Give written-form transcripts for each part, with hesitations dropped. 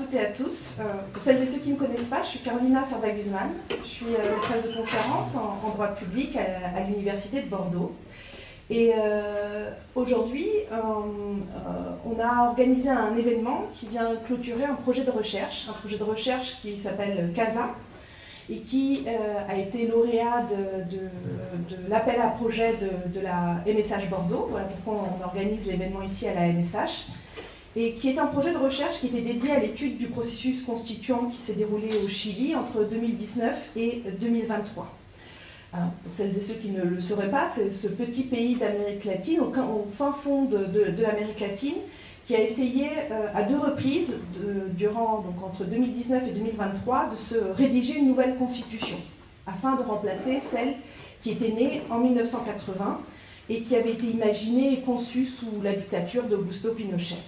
toutes et à tous. Pour celles et ceux qui ne me connaissent pas, je suis Carolina Cerda Guzman. Je suis maîtresse de conférence en droit public à l'Université de Bordeaux. Et aujourd'hui, on a organisé un événement qui vient clôturer un projet de recherche qui s'appelle CASA et qui a été lauréat de l'appel à projet de la MSH Bordeaux. Voilà pourquoi on organise l'événement ici à la MSH. Et qui est un projet de recherche qui était dédié à l'étude du processus constituant qui s'est déroulé au Chili entre 2019 et 2023. Alors, pour celles et ceux qui ne le sauraient pas, c'est ce petit pays d'Amérique latine, au fin fond de l'Amérique latine, qui a essayé à deux reprises, entre 2019 et 2023, de se rédiger une nouvelle constitution, afin de remplacer celle qui était née en 1980 et qui avait été imaginée et conçue sous la dictature d'Augusto Pinochet.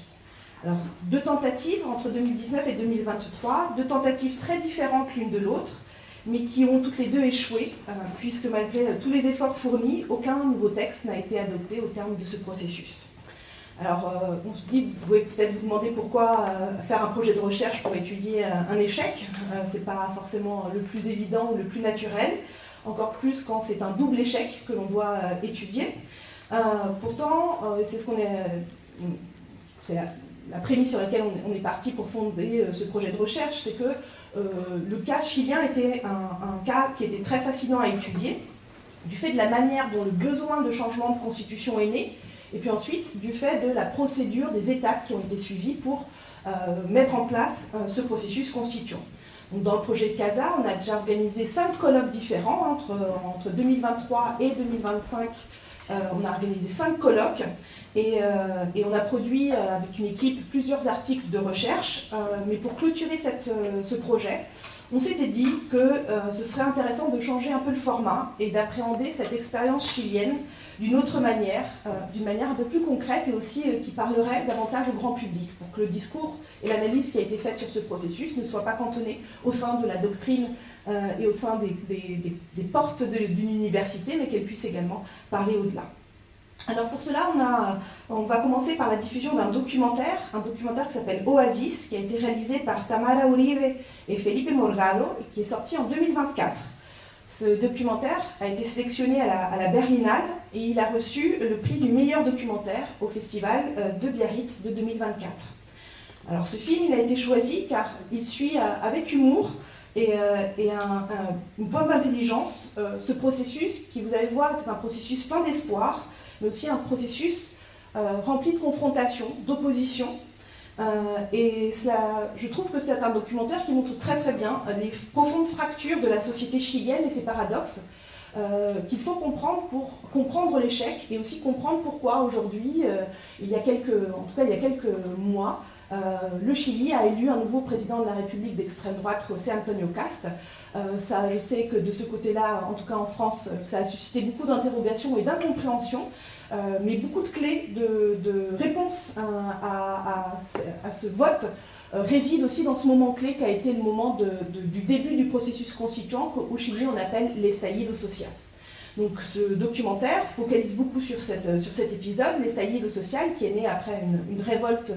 Alors, deux tentatives entre 2019 et 2023, deux tentatives très différentes l'une de l'autre, mais qui ont toutes les deux échoué, puisque malgré tous les efforts fournis, aucun nouveau texte n'a été adopté au terme de ce processus. Alors, on se dit, vous pouvez peut-être vous demander pourquoi faire un projet de recherche pour étudier un échec. C'est pas forcément le plus évident ou le plus naturel, encore plus quand c'est un double échec que l'on doit étudier. Pourtant, c'est ce qu'on est... C'est la prémisse sur laquelle on est parti pour fonder ce projet de recherche, c'est que le cas chilien était un cas qui était très fascinant à étudier, du fait de la manière dont le besoin de changement de constitution est né, et puis ensuite du fait de la procédure, des étapes qui ont été suivies pour mettre en place ce processus constituant. Donc, dans le projet de CASA, on a déjà organisé 5 colloques différents entre 2023 et 2025. On a organisé 5 colloques et on a produit avec une équipe plusieurs articles de recherche. Mais pour clôturer ce projet, on s'était dit que ce serait intéressant de changer un peu le format et d'appréhender cette expérience chilienne d'une autre manière, d'une manière un peu plus concrète et aussi qui parlerait davantage au grand public, pour que le discours et l'analyse qui a été faite sur ce processus ne soient pas cantonnés au sein de la doctrine et au sein des portes d'une université, mais qu'elle puisse également parler au-delà. Alors pour cela, on va commencer par la diffusion d'un documentaire qui s'appelle Oasis, qui a été réalisé par Tamara Uribe et Felipe Morgado, et qui est sorti en 2024. Ce documentaire a été sélectionné à la Berlinale, et il a reçu le prix du meilleur documentaire au festival de Biarritz de 2024. Alors ce film, il a été choisi car il suit avec humour et une pointe d'intelligence ce processus qui, vous allez voir, est un processus plein d'espoir, mais aussi un processus rempli de confrontation, d'opposition. Et je trouve que c'est un documentaire qui montre très très bien les profondes fractures de la société chilienne et ses paradoxes qu'il faut comprendre pour comprendre l'échec et aussi comprendre pourquoi aujourd'hui, il y a quelques mois, le Chili a élu un nouveau président de la République d'extrême droite, José Antonio Cast. Je sais que de ce côté-là, en tout cas en France, ça a suscité beaucoup d'interrogations et d'incompréhension, mais beaucoup de clés de réponse à ce vote résident aussi dans ce moment clé qui a été le moment du début du processus constituant qu'au Chili on appelle l'estallido social. Donc ce documentaire focalise beaucoup sur cet épisode, l'estallido social, qui est né après une révolte,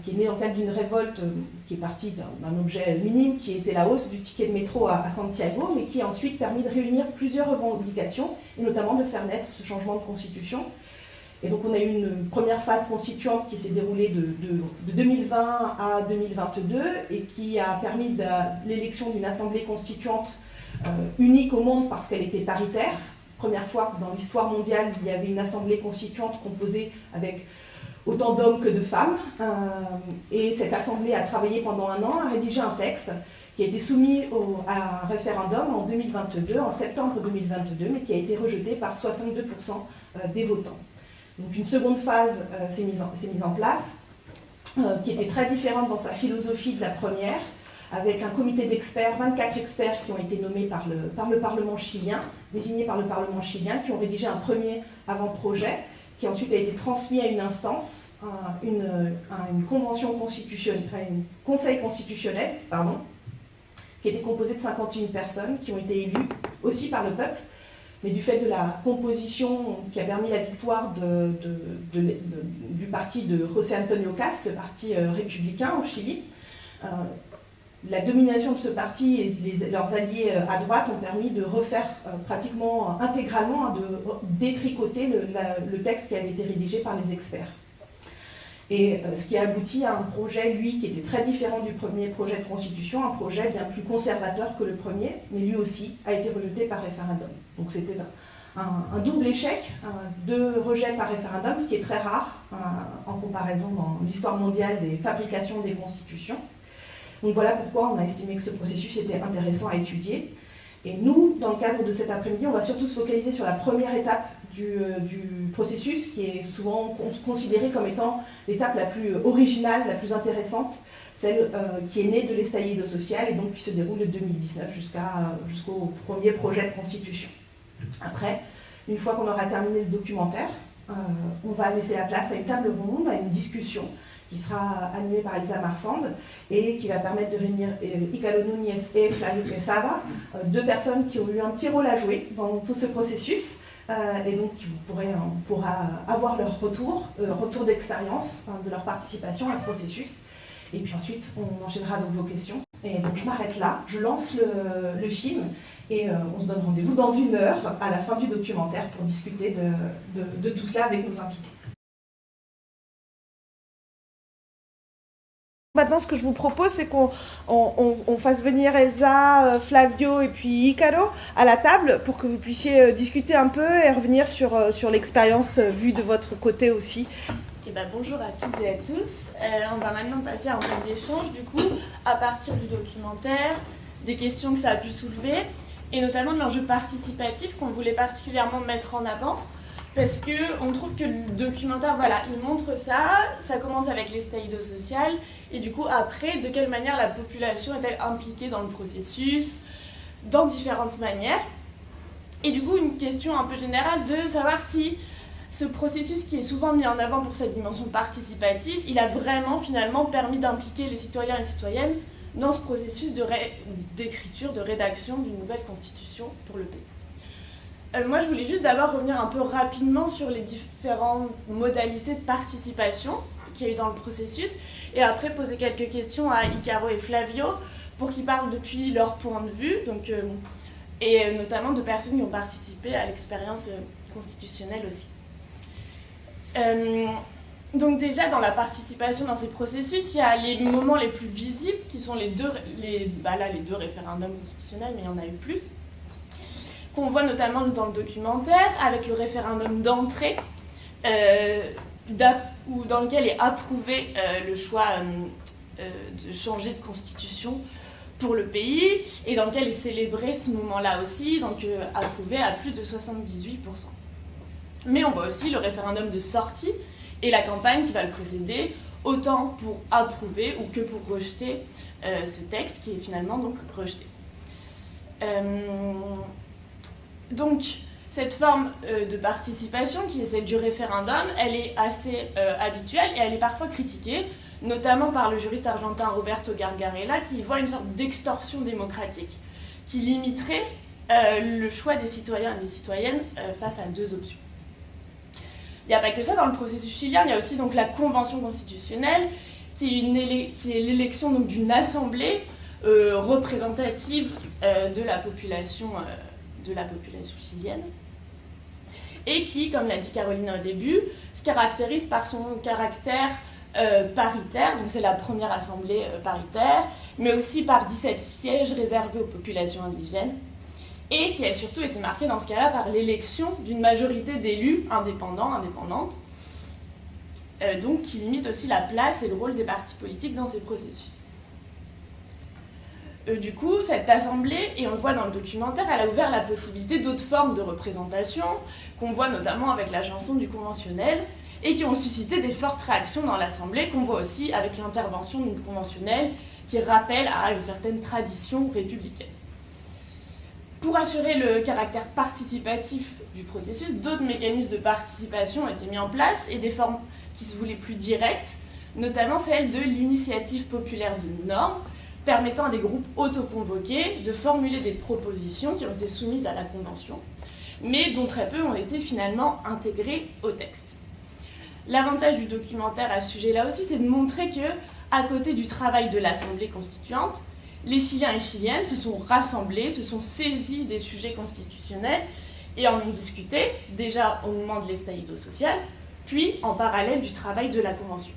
qui est né dans le cadre d'une révolte qui est partie d'un objet minime qui était la hausse du ticket de métro à Santiago, mais qui a ensuite permis de réunir plusieurs revendications, et notamment de faire naître ce changement de constitution. Et donc on a eu une première phase constituante qui s'est déroulée de 2020 à 2022 et qui a permis l'élection d'une assemblée constituante unique au monde parce qu'elle était paritaire. Première fois que dans l'histoire mondiale, il y avait une assemblée constituante composée avec autant d'hommes que de femmes. Et cette assemblée a travaillé pendant un an, a rédigé un texte qui a été soumis à un référendum en 2022, en septembre 2022, mais qui a été rejeté par 62% des votants. Donc une seconde phase s'est mise en place, qui était très différente dans sa philosophie de la première, avec un comité d'experts, 24 experts qui ont été nommés par le Parlement chilien, désignés par le Parlement chilien, qui ont rédigé un premier avant-projet, qui ensuite a été transmis à une instance, une convention constitutionnelle, un conseil constitutionnel, qui était composé de 51 personnes qui ont été élues aussi par le peuple, mais du fait de la composition qui a permis la victoire du parti de José Antonio Cast, le parti républicain au Chili, La domination de ce parti et leurs alliés à droite ont permis de refaire pratiquement intégralement, de détricoter le texte qui avait été rédigé par les experts. Et ce qui a abouti à un projet, lui, qui était très différent du premier projet de constitution, un projet bien plus conservateur que le premier, mais lui aussi a été rejeté par référendum. Donc c'était un double échec, de rejet par référendum, ce qui est très rare en comparaison dans l'histoire mondiale des fabrications des constitutions. Donc voilà pourquoi on a estimé que ce processus était intéressant à étudier. Et nous, dans le cadre de cet après-midi, on va surtout se focaliser sur la première étape du processus, qui est souvent considérée comme étant l'étape la plus originale, la plus intéressante, celle qui est née de l'estallido social et donc qui se déroule de 2019 jusqu'au premier projet de constitution. Après, une fois qu'on aura terminé le documentaire, on va laisser la place à une table ronde, à une discussion qui sera animée par Elsa Marsand et qui va permettre de réunir Ícaro Núñez et Flavio Quesada, deux personnes qui ont eu un petit rôle à jouer dans tout ce processus. Et donc on pourra avoir leur retour d'expérience, de leur participation à ce processus. Et puis ensuite, on enchaînera donc vos questions. Et donc je m'arrête là, je lance le film et on se donne rendez-vous dans 1 heure à la fin du documentaire pour discuter de tout cela avec nos invités. Maintenant, ce que je vous propose, c'est qu'on fasse venir Elsa, Flavio et puis Ícaro à la table pour que vous puissiez discuter un peu et revenir sur l'expérience vue de votre côté aussi. Eh ben, bonjour à toutes et à tous. On va maintenant passer à un temps d'échange, du coup, à partir du documentaire, des questions que ça a pu soulever, et notamment de l'enjeu participatif qu'on voulait particulièrement mettre en avant, parce qu'on trouve que le documentaire, voilà, il montre ça commence avec l'estallido social, et du coup, après, de quelle manière la population est-elle impliquée dans le processus, dans différentes manières. Et du coup, une question un peu générale de savoir si ce processus qui est souvent mis en avant pour cette dimension participative, il a vraiment finalement permis d'impliquer les citoyens et les citoyennes dans ce processus d'écriture, de rédaction d'une nouvelle constitution pour le pays. Moi, je voulais juste d'abord revenir un peu rapidement sur les différentes modalités de participation qu'il y a eu dans le processus, et après poser quelques questions à Ícaro et Flavio pour qu'ils parlent depuis leur point de vue, et notamment de personnes qui ont participé à l'expérience constitutionnelle aussi. Donc déjà, dans la participation dans ces processus, il y a les moments les plus visibles, qui sont les deux référendums constitutionnels, mais il y en a eu plus, qu'on voit notamment dans le documentaire, avec le référendum d'entrée, dans lequel est approuvé le choix de changer de constitution pour le pays, et dans lequel est célébré ce moment-là aussi, donc approuvé à plus de 78%. Mais on voit aussi le référendum de sortie et la campagne qui va le précéder, autant pour approuver ou que pour rejeter ce texte qui est finalement donc rejeté. Donc cette forme de participation qui est celle du référendum, elle est assez habituelle et elle est parfois critiquée, notamment par le juriste argentin Roberto Gargarella qui voit une sorte d'extorsion démocratique qui limiterait le choix des citoyens et des citoyennes face à deux options. Il n'y a pas que ça, dans le processus chilien, il y a aussi donc la Convention constitutionnelle, qui est l'élection d'une assemblée représentative de la population chilienne, et qui, comme l'a dit Caroline au début, se caractérise par son caractère paritaire, donc c'est la première assemblée paritaire, mais aussi par 17 sièges réservés aux populations indigènes, et qui a surtout été marquée dans ce cas-là par l'élection d'une majorité d'élus indépendantes, donc qui limite aussi la place et le rôle des partis politiques dans ces processus. Du coup, cette assemblée, et on le voit dans le documentaire, elle a ouvert la possibilité d'autres formes de représentation, qu'on voit notamment avec la chanson du conventionnel, et qui ont suscité des fortes réactions dans l'assemblée, qu'on voit aussi avec l'intervention d'une conventionnelle qui rappelle à une certaine tradition républicaine. Pour assurer le caractère participatif du processus, d'autres mécanismes de participation ont été mis en place et des formes qui se voulaient plus directes, notamment celle de l'initiative populaire de normes, permettant à des groupes autoconvoqués de formuler des propositions qui ont été soumises à la Convention, mais dont très peu ont été finalement intégrées au texte. L'avantage du documentaire à ce sujet-là aussi, c'est de montrer que, à côté du travail de l'Assemblée constituante, les Chiliens et Chiliennes se sont rassemblés, se sont saisis des sujets constitutionnels et en ont discuté, déjà au moment de l'estallido social, puis en parallèle du travail de la Convention.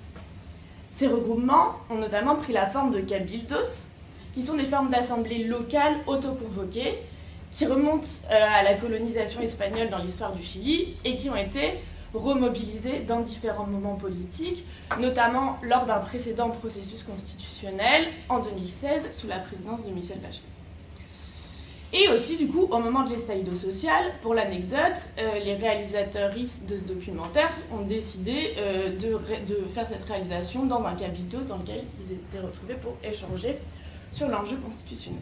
Ces regroupements ont notamment pris la forme de cabildos, qui sont des formes d'assemblées locales autoconvoquées, qui remontent à la colonisation espagnole dans l'histoire du Chili et qui ont été remobilisées dans différents moments politiques, notamment lors d'un précédent processus constitutionnel en 2016 sous la présidence de Michelle Bachelet. Et aussi, du coup, au moment de l'estallido social, pour l'anecdote, les réalisateuristes de ce documentaire ont décidé de faire cette réalisation dans un cabildos dans lequel ils étaient retrouvés pour échanger sur l'enjeu constitutionnel.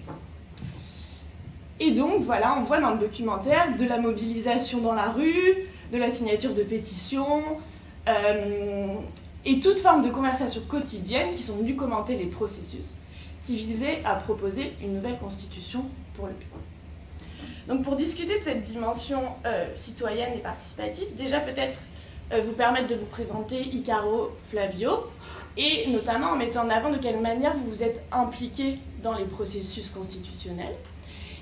Et donc, voilà, on voit dans le documentaire de la mobilisation dans la rue, de la signature de pétitions, et toute forme de conversation quotidienne qui sont venues commenter les processus qui visaient à proposer une nouvelle constitution pour le pays. Donc pour discuter de cette dimension citoyenne et participative, déjà peut-être vous permettre de vous présenter Icaro Flavio, et notamment en mettant en avant de quelle manière vous vous êtes impliqué dans les processus constitutionnels,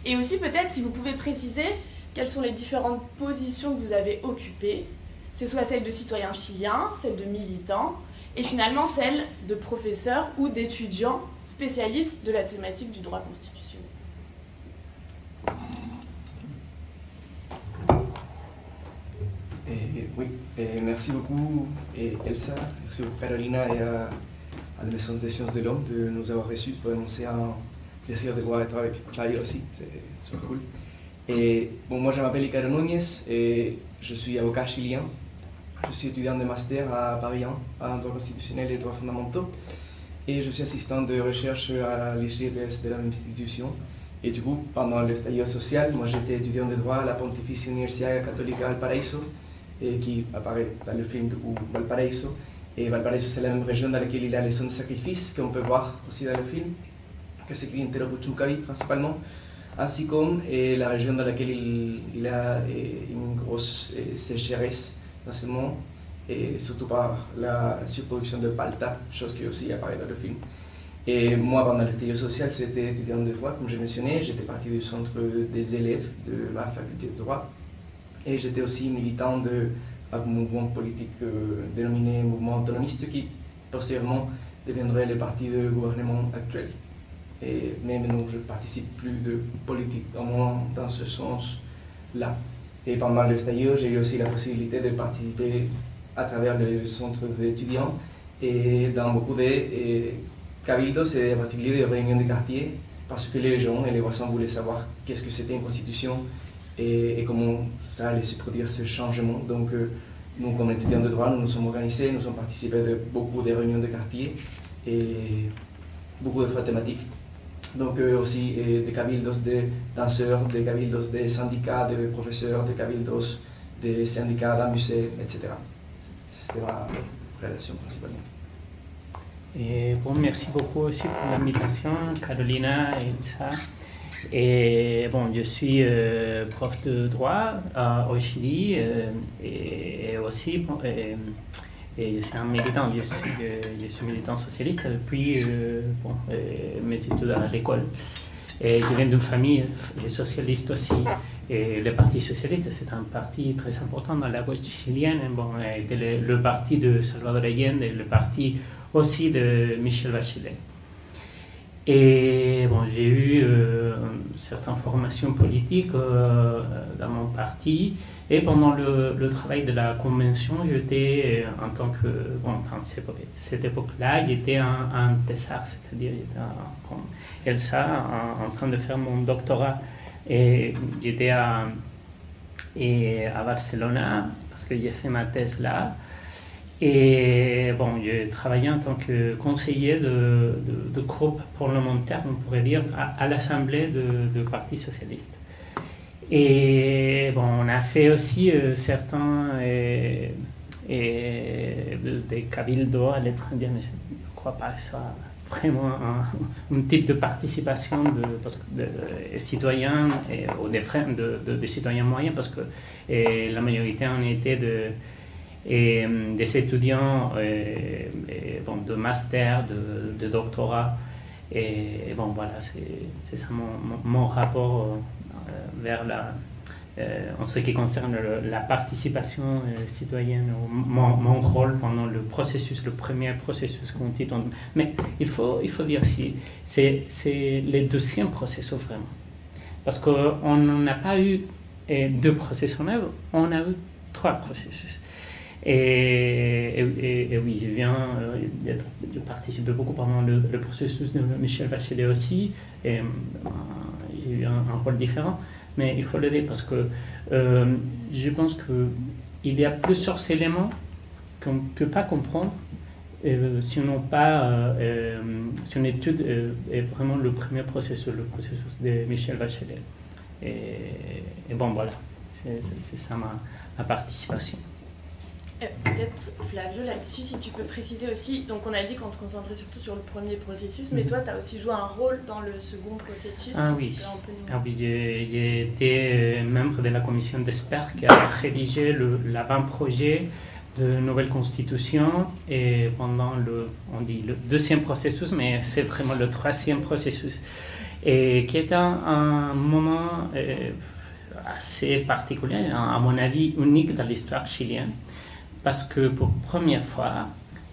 et aussi peut-être si vous pouvez préciser quelles sont les différentes positions que vous avez occupées, que ce soit celle de citoyens chiliens, celle de militants, et finalement celle de professeurs ou d'étudiants spécialistes de la thématique du droit constitutionnel. Oui, merci beaucoup Elsa, merci beaucoup Carolina et à la Maison des Sciences de l'Homme de nous avoir reçus. Vraiment, c'est un plaisir de pouvoir être avec Flavio aussi, c'est super cool. Et, bon, moi je m'appelle Icaro Núñez et je suis avocat chilien. Je suis étudiant de master à Paris 1 en droit constitutionnel et droits fondamentaux. Et je suis assistant de recherche à l'IGRS de la même institution. Et du coup, pendant l'estallido social, moi j'étais étudiant de droit à la Pontificia Universidad Católica Valparaíso, qui apparaît dans le film Valparaíso. Et Valparaíso, c'est la même région dans laquelle il y a les zones de sacrifice qu'on peut voir aussi dans le film, que c'est Quintero Puchuncaví principalement, ainsi comme la région dans laquelle il y a une grosse sécheresse dans ce moment, et surtout par la surproduction de palta, chose qui aussi apparaît dans le film. Et moi, pendant l'estallido social, j'étais étudiant de droit, comme j'ai mentionné, j'étais parti du centre des élèves de ma faculté de droit, et j'étais aussi militant d'un mouvement politique dénominé mouvement autonomiste, qui posteriorement deviendrait le parti de gouvernement actuel. Mais maintenant, je ne participe plus de politique, au moins dans ce sens-là. Et pendant l'estallido, j'ai eu aussi la possibilité de participer à travers le centre d'étudiants et dans beaucoup de cabildos et en particulier des réunions de quartier, parce que les gens et les voisins voulaient savoir qu'est-ce que c'était une constitution et comment ça allait se produire ce changement. Donc nous, comme étudiants de droit, nous nous sommes organisés, nous avons participé à beaucoup de réunions de quartier et beaucoup de fois thématiques. Donc aussi des cabildos de danseurs, des cabildos des syndicats, des professeurs, des cabildos des syndicats d'un musée, etc. C'était ma relation principalement. Et bon, merci beaucoup aussi pour l'invitation, Carolina et Elsa. Et bon, je suis prof de droit au Chili et aussi bon, et je suis un militant, je suis militant socialiste depuis mes études à l'école. Et je viens d'une famille socialiste aussi. Et le Parti socialiste, c'est un parti très important dans la gauche chilienne. Bon, c'était le parti de Salvador Allende et le parti aussi de Michelle Bachelet. Et bon, j'ai eu certaines formations politiques dans mon parti. Et pendant le travail de la convention, j'étais en tant que, bon, dans cette époque-là, j'étais un thésard, c'est-à-dire j'étais comme Elsa en train de faire mon doctorat. Et j'étais à Barcelone parce que j'ai fait ma thèse là. Et bon, j'ai travaillé en tant que conseiller de groupe parlementaire, on pourrait dire, à l'Assemblée du Parti socialiste. Et bon, on a fait aussi certains des cabildos à l'étranger, mais je ne crois pas que ce soit vraiment un type de participation de citoyens ou des citoyens moyens, parce que la majorité en était et des étudiants bon, de master, de doctorat. Et bon, voilà, c'est ça mon rapport vers en ce qui concerne la participation citoyenne, mon rôle pendant le premier processus constituant. Mais il faut dire aussi, c'est le deuxième processus vraiment. Parce qu'on n'a pas eu 2 processus, on a eu 3 processus. Et oui, je viens de participer beaucoup pendant le processus de Michelle Bachelet aussi, et j'ai eu un rôle différent, mais il faut le dire parce que je pense qu'il y a plusieurs éléments qu'on ne peut pas comprendre si on n'a pas, si on étudie vraiment le premier processus, le processus de Michelle Bachelet. Et bon, voilà, c'est ça ma participation. Peut-être, Flavio, là-dessus, si tu peux préciser aussi, donc on a dit qu'on se concentrait surtout sur le premier processus, mais toi, tu as aussi joué un rôle dans le second processus. Ah oui, j'ai été membre de la commission d'experts qui a rédigé l'avant-projet de nouvelle constitution et pendant on dit le deuxième processus, mais c'est vraiment le troisième processus, et qui est un moment assez particulier, à mon avis unique dans l'histoire chilienne. Parce que pour la première fois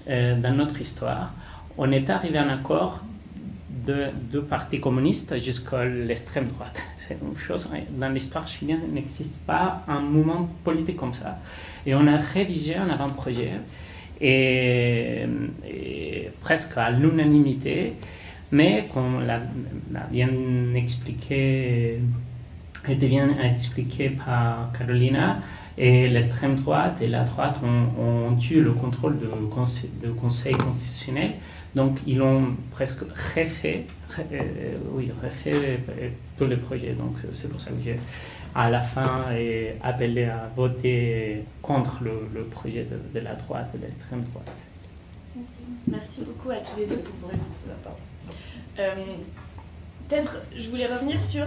dans notre histoire, on est arrivé à un accord de 2 partis communistes jusqu'à l'extrême droite. C'est une chose, dans l'histoire chilienne, il n'existe pas un mouvement politique comme ça. Et on a rédigé un avant-projet, et presque à l'unanimité, mais comme l'a bien expliqué, était bien expliqué par Carolina, et l'extrême droite et la droite ont eu le contrôle du Conseil constitutionnel. Donc, ils ont presque refait tous les projets. Donc, c'est pour ça que j'ai, à la fin, appelé à voter contre le projet de la droite et de l'extrême droite. Merci beaucoup à tous les deux pour vos réponses. Peut-être, je voulais revenir sur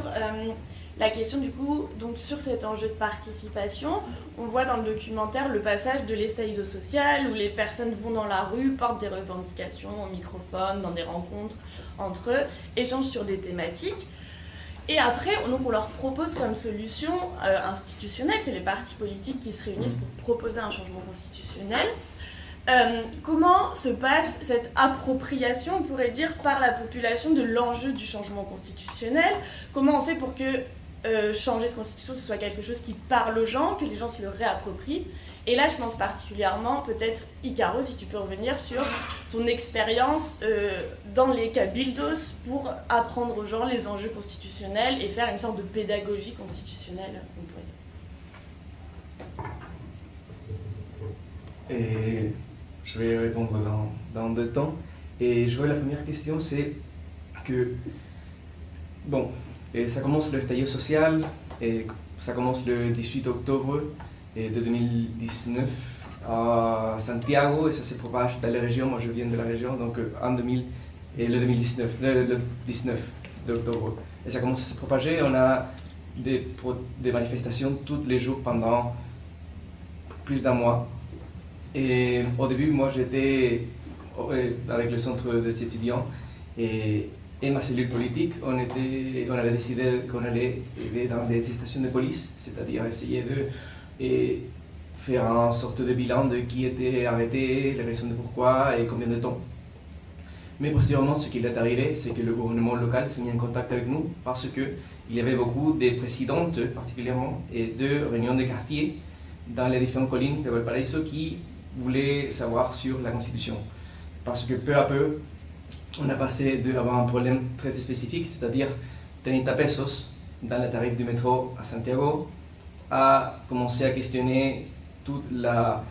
la question du coup, donc sur cet enjeu de participation. On voit dans le documentaire le passage de l'estallido social où les personnes vont dans la rue, portent des revendications au microphone, dans des rencontres entre eux, échangent sur des thématiques. Et après, donc on leur propose comme solution institutionnelle, c'est les partis politiques qui se réunissent pour proposer un changement constitutionnel. Comment se passe cette appropriation, on pourrait dire, par la population de l'enjeu du changement constitutionnel? Comment on fait pour que changer de constitution, ce soit quelque chose qui parle aux gens, que les gens se le réapproprient? Et là, je pense particulièrement, peut-être, Icaro, si tu peux revenir sur ton expérience dans les Cabildos pour apprendre aux gens les enjeux constitutionnels et faire une sorte de pédagogie constitutionnelle, on pourrait dire. Et je vais répondre dans 2 temps. Et je vois la première question, c'est que, bon, ça commence le estallido social, et ça commence le 18 octobre de 2019 à Santiago, et ça se propage dans la région. Moi je viens de la région, donc le 19 d'octobre. Et ça commence à se propager, on a des manifestations tous les jours pendant plus d'1 mois. Et au début, moi j'étais avec le centre des étudiants et ma cellule politique, on avait décidé qu'on allait aller dans les stations de police, c'est-à-dire essayer de faire une sorte de bilan de qui était arrêté, les raisons de pourquoi et combien de temps. Mais posteriorement, ce qui est arrivé, c'est que le gouvernement local s'est mis en contact avec nous parce qu'il y avait beaucoup de présidentes particulièrement et de réunions de quartier dans les différentes collines de Valparaiso qui voulaient savoir sur la Constitution. Parce que peu à peu, on a passé d'avoir un problème très spécifique, c'est-à-dire 30 pesos dans le tarif du métro à Santiago, à commencer à questionner toute la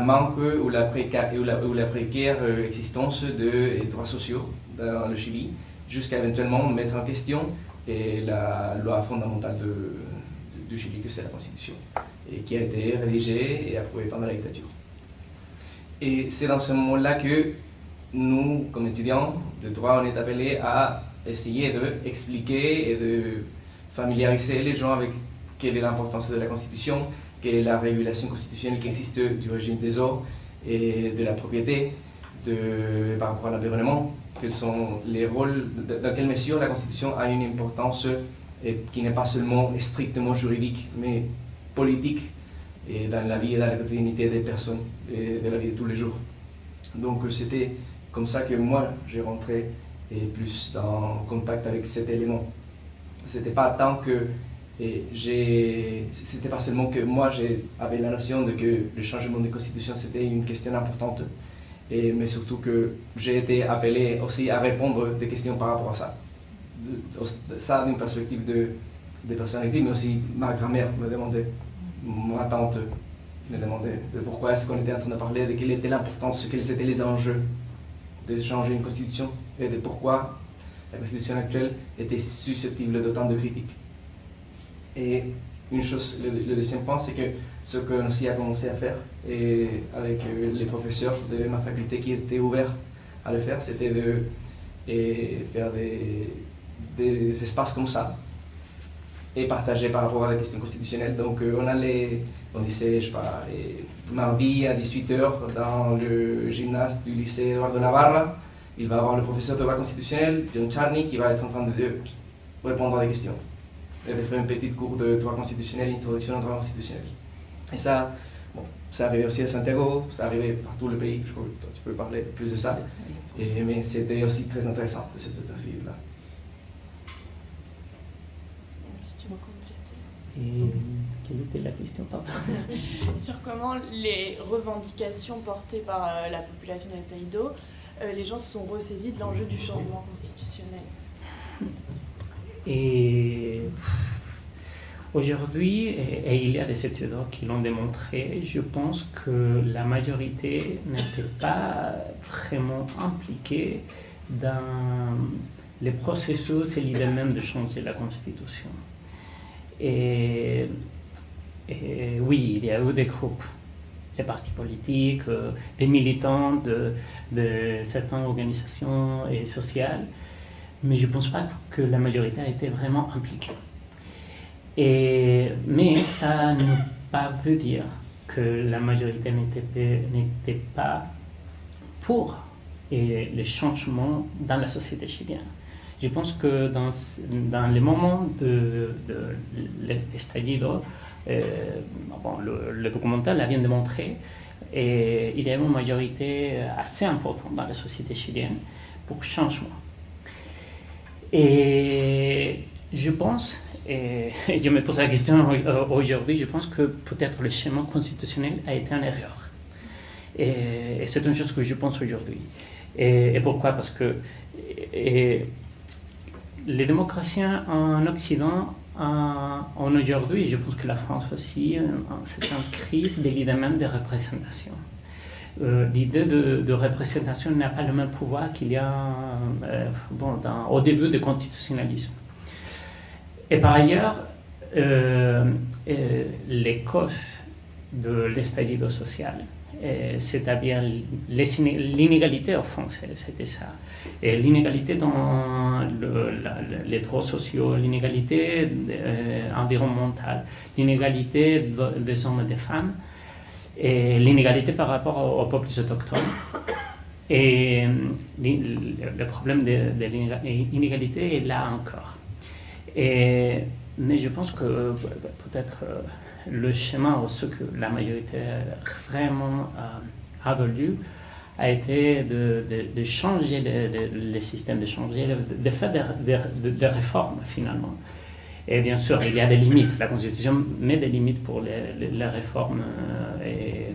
manque ou la précaire existence de droits sociaux dans le Chili, jusqu'à éventuellement mettre en question la loi fondamentale du Chili, que c'est la Constitution, et qui a été rédigée et approuvée pendant la dictature. Et c'est dans ce moment-là que nous, comme étudiants de droit, on est appelés à essayer d'expliquer et de familiariser les gens avec quelle est l'importance de la Constitution, quelle est la régulation constitutionnelle qui existe du régime des eaux et de la propriété, par rapport à l'environnement, quels sont les rôles, dans quelle mesure la Constitution a une importance qui n'est pas seulement strictement juridique, mais politique, et dans la vie et dans la quotidienneté des personnes et de la vie de tous les jours. Donc c'était comme ça que moi j'ai rentré plus en contact avec cet élément. C'était pas tant que c'était pas seulement que moi j'avais la notion de que le changement de constitution c'était une question importante, mais surtout que j'ai été appelé aussi à répondre des questions par rapport à ça. Ça d'une perspective de personnalité, mais aussi ma grand-mère me demandait, ma tante me demandait de pourquoi est-ce qu'on était en train de parler, de quelle était l'importance, quels étaient les enjeux de changer une constitution et de pourquoi la constitution actuelle était susceptible d'autant de critiques. Et une chose, le deuxième point, c'est que ce qu'on aussi a commencé à faire, et avec les professeurs de ma faculté qui étaient ouverts à le faire, c'était de faire des espaces comme ça et partager par rapport à la question constitutionnelle. Donc on disait, je sais pas, mardi à 18h dans le gymnase du lycée Eduardo Navarra, il va y avoir le professeur de droit constitutionnel, John Charney, qui va être en train de répondre à des questions. Et de faire un petit cours de droit constitutionnel, introduction au droit constitutionnel. Et ça, bon, ça arrivait aussi à Santiago, ça arrivait partout le pays, je crois que toi, tu peux parler plus de ça. Mais c'était aussi très intéressant de cette perspective-là. Si tu veux compléter. Et quelle était la question, pardon? Sur comment les revendications portées par la population de l'Estado, les gens se sont ressaisis de l'enjeu du changement constitutionnel. Et aujourd'hui, et il y a des études qui l'ont démontré, je pense que la majorité n'était pas vraiment impliquée dans les processus et l'idée même de changer la Constitution. Et oui, il y a eu des groupes, les partis politiques, des militants de certaines organisations sociales, mais je ne pense pas que la majorité a été vraiment impliquée. Mais ça ne veut pas dire que la majorité n'était pas pour les changements dans la société chilienne. Je pense que dans les moments de l'estallido, le documentaire l'a bien démontré, et il y a une majorité assez importante dans la société chilienne pour changement. Et je pense, et je me pose la question aujourd'hui, je pense que peut-être le schéma constitutionnel a été une erreur. Et c'est une chose que je pense aujourd'hui. Et pourquoi? Parce que les démocraties en Occident, aujourd'hui, je pense que la France aussi, c'est une crise de l'idée même de représentation. L'idée de représentation n'a pas le même pouvoir qu'il y a au début du constitutionnalisme. Et par ailleurs, les causes de l'estallido social, c'est-à-dire l'inégalité au fond, c'était ça. Et l'inégalité dans les droits sociaux, l'inégalité environnementale, l'inégalité des hommes et des femmes, et l'inégalité par rapport aux peuples autochtones. Et le problème de l'inégalité est là encore. Mais je pense que peut-être le schéma ou ce que la majorité vraiment a voulu a été de changer le système, de faire des réformes finalement. Et bien sûr, il y a des limites. La Constitution met des limites pour les réformes et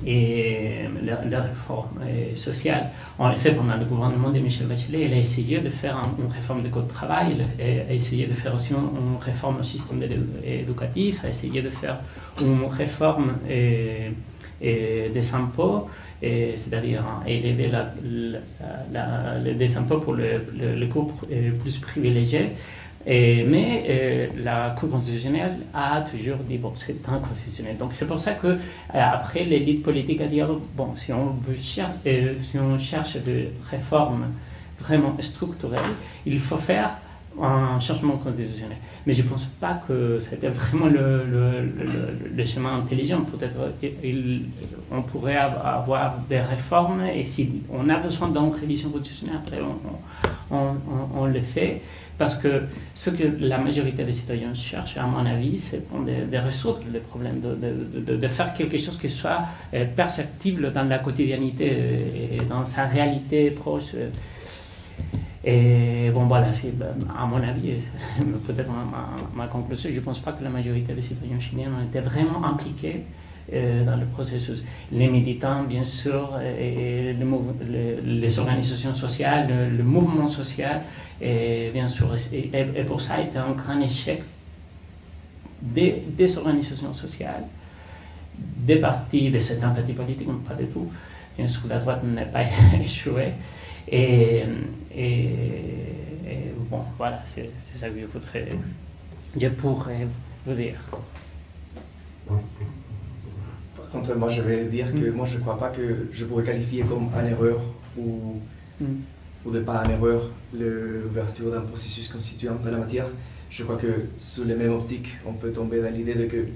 les réformes sociales. En effet, pendant le gouvernement de Michel Bachelet, il a essayé de faire une réforme du code du travail, il a essayé de faire aussi une réforme au système éducatif, il a essayé de faire une réforme des impôts, c'est-à-dire élever les impôts pour les groupes plus privilégiés. Mais la Cour constitutionnelle a toujours dit bon, c'est inconstitutionnel. Donc c'est pour ça que après l'élite politique a dit bon, si on cherche des réformes vraiment structurelles, il faut faire un changement constitutionnel. Mais je ne pense pas que c'était vraiment le chemin intelligent. Peut-être on pourrait avoir des réformes et si on a besoin d'une révision constitutionnelle, après on le fait. Parce que ce que la majorité des citoyens cherchent, à mon avis, c'est de résoudre les problèmes, de faire quelque chose qui soit perceptible dans la quotidiennité et dans sa réalité proche. Et bon, voilà, à mon avis, peut-être ma conclusion, je ne pense pas que la majorité des citoyens chiliens ont été vraiment impliqués dans le processus. Les militants, bien sûr, et les organisations sociales, le mouvement social, et bien sûr, et pour ça, c'était un grand échec des organisations sociales, des partis, de cette tentative politique, pas du tout. Bien sûr, la droite n'a pas échoué. Et bon, voilà, c'est ça que je pourrais vous dire. Par contre, moi je vais dire que moi je ne crois pas que je pourrais qualifier comme une erreur ou de pas une erreur l'ouverture d'un processus constituant dans la matière. Je crois que sous les mêmes optiques, on peut tomber dans l'idée de que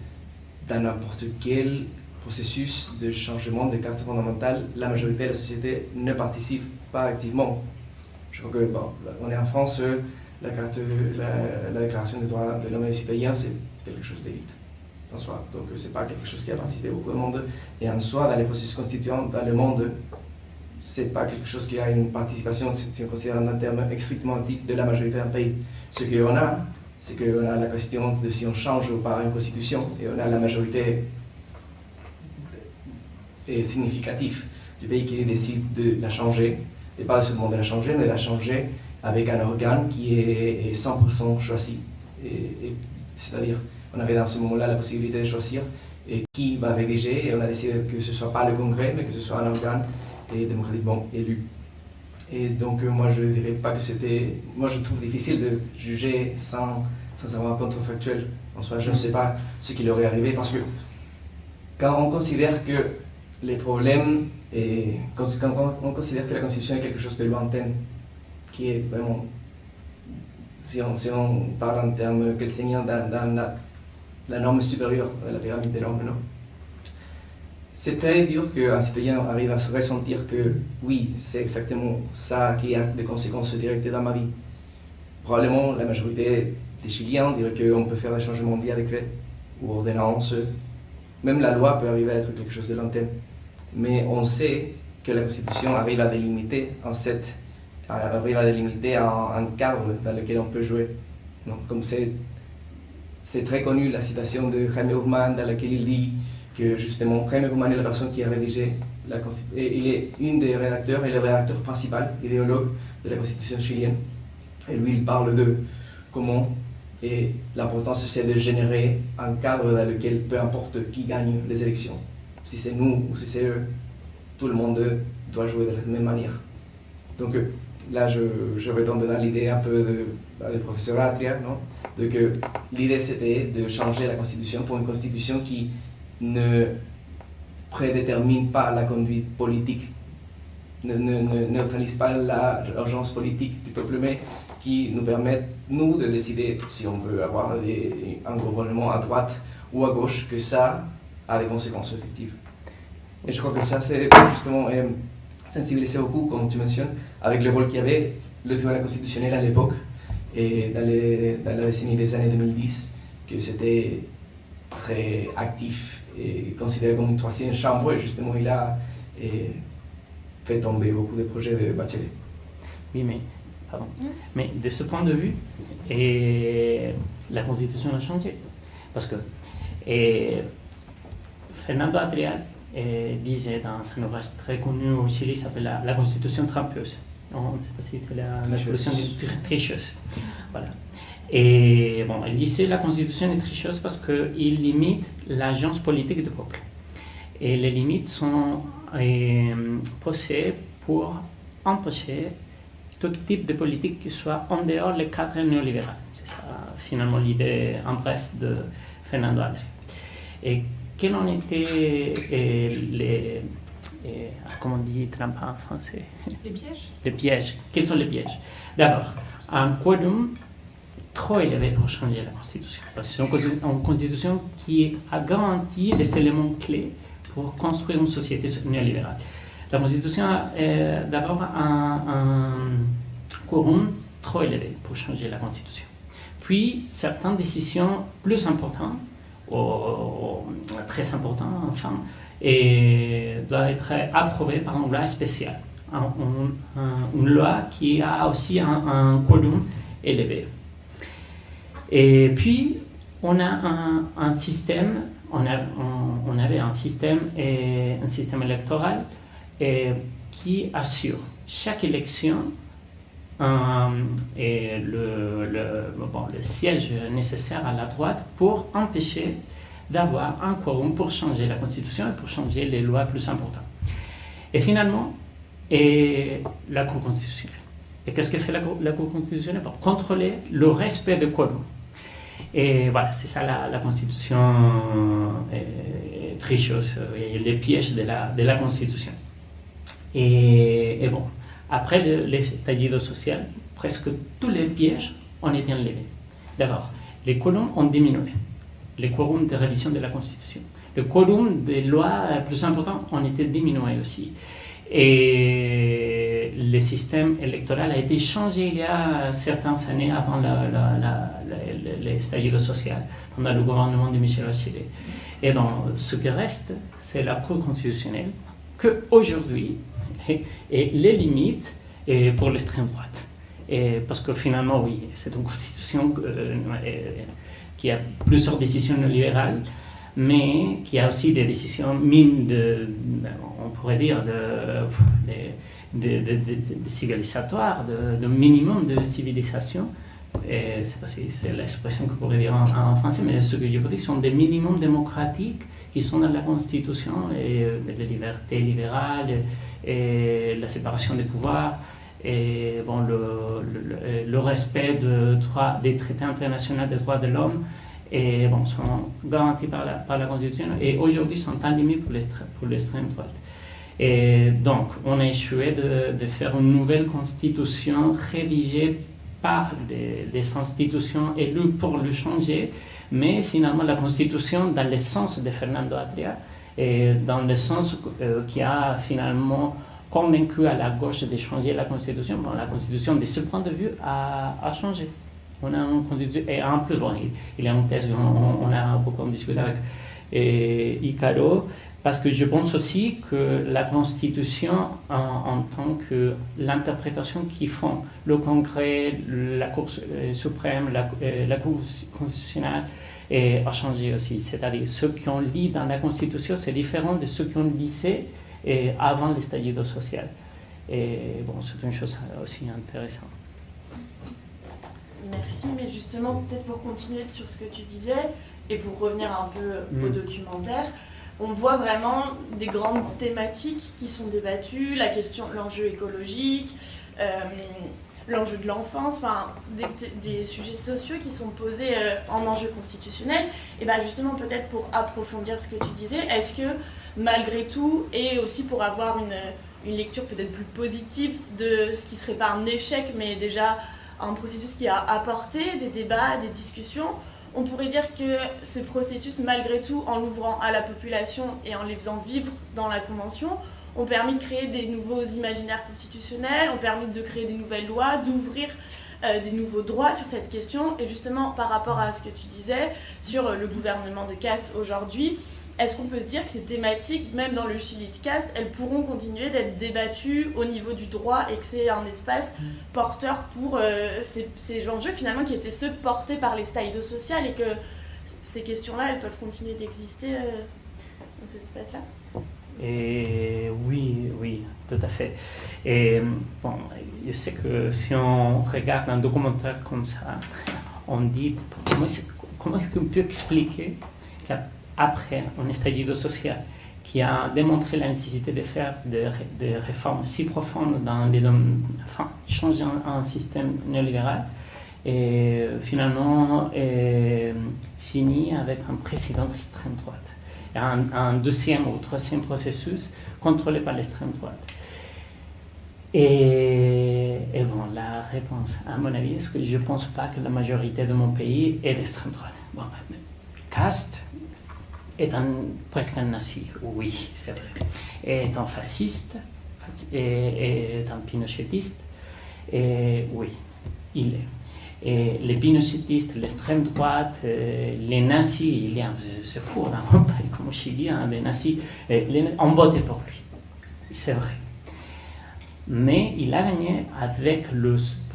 dans n'importe quel processus de changement de carte fondamentale, la majorité de la société ne participe pas activement. Je crois que, bon, on est en France, la déclaration des droits de l'homme et du citoyen, c'est quelque chose d'élite en soi. Donc c'est pas quelque chose qui a participé beaucoup de monde. Et en soi, dans les processus constituants, dans le monde, c'est pas quelque chose qui a une participation, si on considère en termes strictement actifs, de la majorité d'un pays. Ce qu'on a, c'est qu'on a la question de si on change ou pas une constitution, et on a la majorité significative du pays qui décide de la changer, et pas seulement de la changer, mais de la changer avec un organe qui est 100% choisi. C'est-à-dire, on avait dans ce moment-là la possibilité de choisir qui va rédiger, et on a décidé que ce ne soit pas le Congrès, mais que ce soit un organe démocratiquement élu. Et donc, moi, je ne dirais pas que c'était... Moi, je trouve difficile de juger sans avoir un contrefactuel. En soi, je ne sais pas ce qui leur est arrivé, parce que quand on considère que les problèmes, et quand on considère que la Constitution est quelque chose de lointain, qui est vraiment, si on parle en termes kelseniens, dans la norme supérieure de la pyramide des normes, non? C'est très dur qu'un citoyen arrive à se ressentir que oui, c'est exactement ça qui a des conséquences directes dans ma vie. Probablement, la majorité des Chiliens dirait qu'on peut faire des changements via décret ou ordonnance. Même la loi peut arriver à être quelque chose de lointain. Mais on sait que la Constitution arrive à délimiter un cadre dans lequel on peut jouer. Donc, comme c'est très connu la citation de Jaime Guzmán dans laquelle il dit que justement Jaime Guzmán est la personne qui a rédigé la Constitution. Il est une des rédacteurs et le rédacteur principal, idéologue de la Constitution chilienne. Et lui, il parle de comment l'importance c'est de générer un cadre dans lequel peu importe qui gagne les élections. Si c'est nous ou si c'est eux, tout le monde doit jouer de la même manière. Donc là, je retombe dans l'idée un peu de professeur Atria, non? De que l'idée c'était de changer la Constitution pour une Constitution qui ne prédétermine pas la conduite politique, ne neutralise pas l'urgence politique du peuple, mais qui nous permette, nous, de décider si on veut avoir un gouvernement à droite ou à gauche, que ça a des conséquences effectives. Et je crois que ça, c'est justement sensibiliser beaucoup, comme tu mentionnes, avec le rôle qu'il y avait le tribunal constitutionnel à l'époque, et dans la décennie des années 2010, que c'était très actif et considéré comme une troisième chambre, et justement, il a fait tomber beaucoup de projets de Bachelet. Oui, mais de ce point de vue, la Constitution a changé. Parce que Fernando Atria disait dans un ouvrage très connu au Chili, qui s'appelle la Constitution trampeuse. Non, je ne sais pas si c'est la Constitution tricheuse. Voilà. Et bon, il disait la Constitution est tricheuse parce qu'il limite l'agence politique du peuple. Et les limites sont posées pour empêcher tout type de politique qui soit en dehors du cadre néolibéral. C'est ça, finalement, l'idée en bref de Fernando Atria. Et quels en étaient comment on dit Trump en français? Les pièges. Les pièges. Quels sont les pièges? D'abord, un quorum trop élevé pour changer la Constitution. C'est une Constitution qui a garanti les éléments clés pour construire une société néolibérale. La Constitution a d'abord un quorum trop élevé pour changer la Constitution. Puis, certaines décisions plus importantes, très importantes, enfin, doivent être approuvées par une loi spéciale. Une loi qui a aussi un quorum élevé. Et puis, on a un système, on avait un système électoral qui assure chaque élection et le siège nécessaire à la droite pour empêcher d'avoir un quorum pour changer la Constitution et pour changer les lois plus importantes. Et finalement, la Cour constitutionnelle. Et qu'est-ce que fait la Cour constitutionnelle pour contrôler le respect du quorum? Et voilà, c'est ça la Constitution tricheuse, et les pièges de la Constitution. Et bon, après l'estallido social, presque tous les pièges ont été enlevés. D'abord, les quorums ont diminué, les quorums de révision de la Constitution. Le quorum des lois plus importants ont été diminués aussi. Et le système électoral a été changé il y a certaines années avant l'estallido social, pendant le gouvernement de Michel Bachelet. Et donc, ce qui reste, c'est la Cour constitutionnelle, qu'aujourd'hui, et les limites pour l'extrême droite. Parce que finalement, oui, c'est une constitution qui a plusieurs décisions libérales, mais qui a aussi des décisions on pourrait dire, de civilisatoires, de minimum de civilisation. Et c'est pas si c'est l'expression que je pourrais dire en français, mais ce que je veux dire sont des minimums démocratiques qui sont dans la Constitution, et les libertés libérales, et la séparation des pouvoirs, et bon, le respect des traités internationaux des droits de l'homme, et bon, sont garantis par la Constitution, et aujourd'hui sont en limite pour l'extrême droite. Et donc, on a échoué de faire une nouvelle constitution rédigée par des institutions élues pour le changer, mais finalement la constitution dans le sens de Fernando Atria, et dans le sens qui a finalement convaincu à la gauche de changer la constitution. Bon, la constitution, de ce point de vue, a changé. On a une constitution, et en plus, bon, il y a une thèse, on a beaucoup discuté avec Icaro, parce que je pense aussi que la Constitution, en tant que l'interprétation qu'ils font le Congrès, la Cour suprême, la Cour constitutionnelle, a changé aussi. C'est-à-dire, ceux qui ont lu dans la Constitution, c'est différent de ceux qui ont lisé avant l'estallido social. Et bon, c'est une chose aussi intéressante. Merci, mais justement, peut-être pour continuer sur ce que tu disais, et pour revenir un peu au documentaire, on voit vraiment des grandes thématiques qui sont débattues, l'enjeu écologique, l'enjeu de l'enfance, enfin des sujets sociaux qui sont posés en enjeu constitutionnel. Et bien justement, peut-être pour approfondir ce que tu disais, est-ce que malgré tout, et aussi pour avoir une lecture peut-être plus positive de ce qui ne serait pas un échec, mais déjà un processus qui a apporté des débats, des discussions, on pourrait dire que ce processus, malgré tout, en l'ouvrant à la population et en les faisant vivre dans la Convention, ont permis de créer des nouveaux imaginaires constitutionnels, ont permis de créer des nouvelles lois, d'ouvrir des nouveaux droits sur cette question. Et justement, par rapport à ce que tu disais sur le gouvernement de caste aujourd'hui, est-ce qu'on peut se dire que ces thématiques, même dans le Chili de caste, elles pourront continuer d'être débattues au niveau du droit et que c'est un espace porteur pour ces enjeux finalement qui étaient ceux portés par l'estallido social et que ces questions-là, elles peuvent continuer d'exister dans cet espace-là? Et oui, tout à fait. Et bon, je sais que si on regarde un documentaire comme ça, on dit comment est-ce qu'on peut expliquer qu'après un estallido social qui a démontré la nécessité de faire des réformes si profondes dans les domaines, enfin, changer un système néolibéral, et finalement fini avec un président d'extrême droite. Un deuxième ou troisième processus contrôlé par l'extrême droite. Et bon, la réponse, à mon avis, est-ce que je ne pense pas que la majorité de mon pays est d'extrême droite. Bon, Kast est presque un nazi, oui, c'est vrai. Est un fasciste, est un pinochetiste, et oui, il est. Et les pinochetistes, l'extrême droite, les nazis, c'est fou, dans un pays comme au Chili, hein, les nazis ont voté pour lui, c'est vrai. Mais il a gagné avec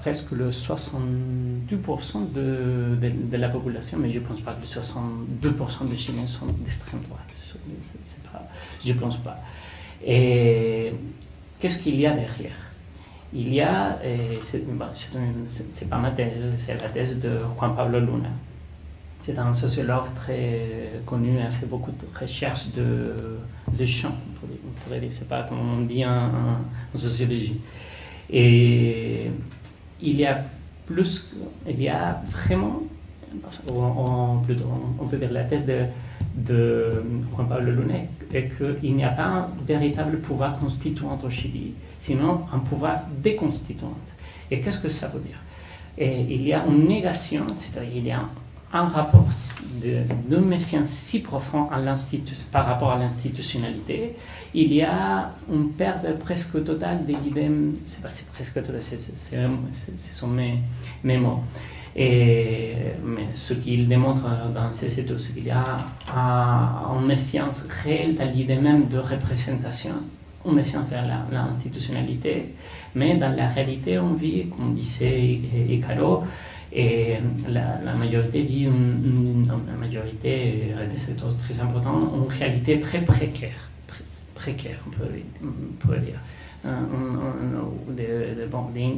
presque le 62% de la population, mais je ne pense pas que les 62% des Chiliens sont d'extrême droite. Je ne pense pas. Et qu'est-ce qu'il y a derrière? Il y a, c'est pas ma thèse, c'est la thèse de Juan Pablo Luna. C'est un sociologue très connu, il a fait beaucoup de recherches de champs, on pourrait dire, c'est pas comme on dit en sociologie. Et il y a vraiment, on peut dire la thèse de Juan Pablo Luna est qu'il n'y a pas un véritable pouvoir constituant au Chili, sinon un pouvoir déconstituant. Et qu'est-ce que ça veut dire? Et il y a une négation, c'est-à-dire il y a un rapport de méfiance si profond par rapport à l'institutionnalité. Il y a une perte presque totale de l'idée, c'est presque totale, ce sont mes mots. Mais ce qu'il démontre dans ces études, c'est qu'il y a une méfiance réelle dans l'idée même de représentation, une méfiance vers l'institutionnalité, mais dans la réalité, on vit, comme disait Icaro, et la majorité dit, la majorité des secteurs très importants, une réalité très précaire, on peut dire.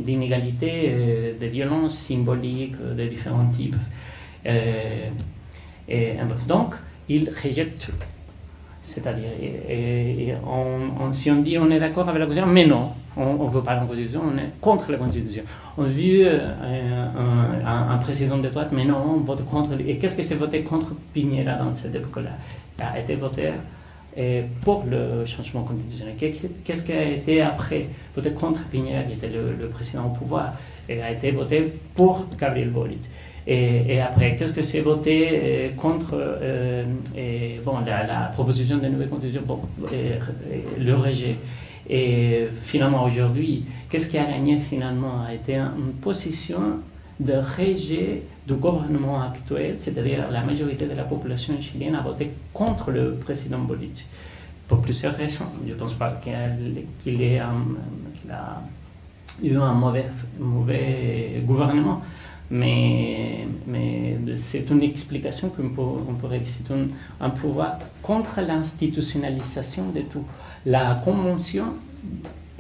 D'inégalités, de violences symboliques de différents types. Donc, il rejette tout. C'est-à-dire, si on dit on est d'accord avec la Constitution, mais non, on ne veut pas la Constitution, on est contre la Constitution. On veut un président de droite, mais non, on vote contre. Et qu'est-ce que c'est voté contre Piñera dans cette époque-là? Il a été voté pour le changement constitutionnel. Qu'est-ce qui a été après voté contre Piñera, qui était le président au pouvoir, et a été voté pour Gabriel Boric. Et après, qu'est-ce que c'est voté contre la proposition de nouvelle constitution, le rejet. Et finalement, aujourd'hui, qu'est-ce qui a gagné finalement? A été une position de rejet du gouvernement actuel, c'est-à-dire la majorité de la population chilienne a voté contre le président Boric, pour plusieurs raisons. Je ne pense pas qu'il a eu un mauvais gouvernement, mais c'est une explication qu'on pourrait dire. C'est un pouvoir contre l'institutionnalisation de tout. La convention,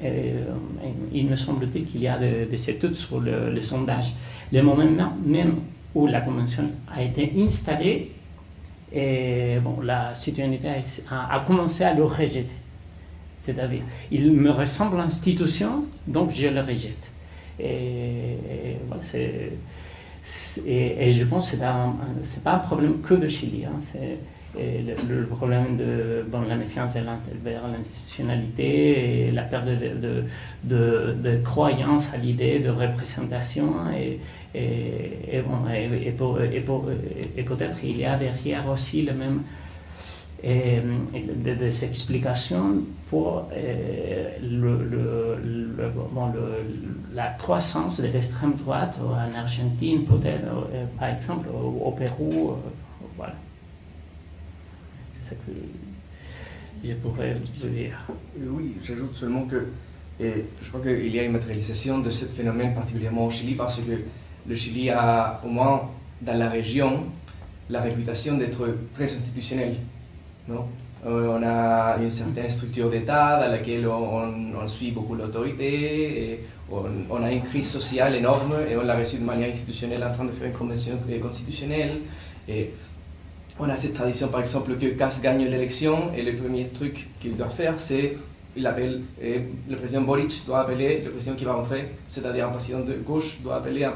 il me semble-t-il qu'il y a des études sur le sondage. Le moment même où la convention a été installée, la citoyenneté a commencé à le rejeter. C'est-à-dire, il me ressemble à l'institution, donc je le rejette. Et je pense que ce n'est pas un problème que de Chili. Le problème de la méfiance vers l'institutionnalité et la perte de croyance à l'idée de représentation et peut-être il y a derrière aussi le même des explications pour la croissance de l'extrême droite en Argentine, peut-être, par exemple, au Pérou, voilà. C'est ça que je pourrais vous dire. Oui, j'ajoute seulement que je crois qu'il y a une matérialisation de ce phénomène particulièrement au Chili parce que le Chili a, au moins dans la région, la réputation d'être très institutionnel. Non? On a une certaine structure d'État dans laquelle on suit beaucoup l'autorité, et on a une crise sociale énorme et on l'a reçue de manière institutionnelle en train de faire une convention constitutionnelle. Et on a cette tradition, par exemple, que Kast gagne l'élection et le premier truc qu'il doit faire, c'est le président Boric doit appeler le président qui va rentrer, c'est-à-dire un président de gauche doit appeler un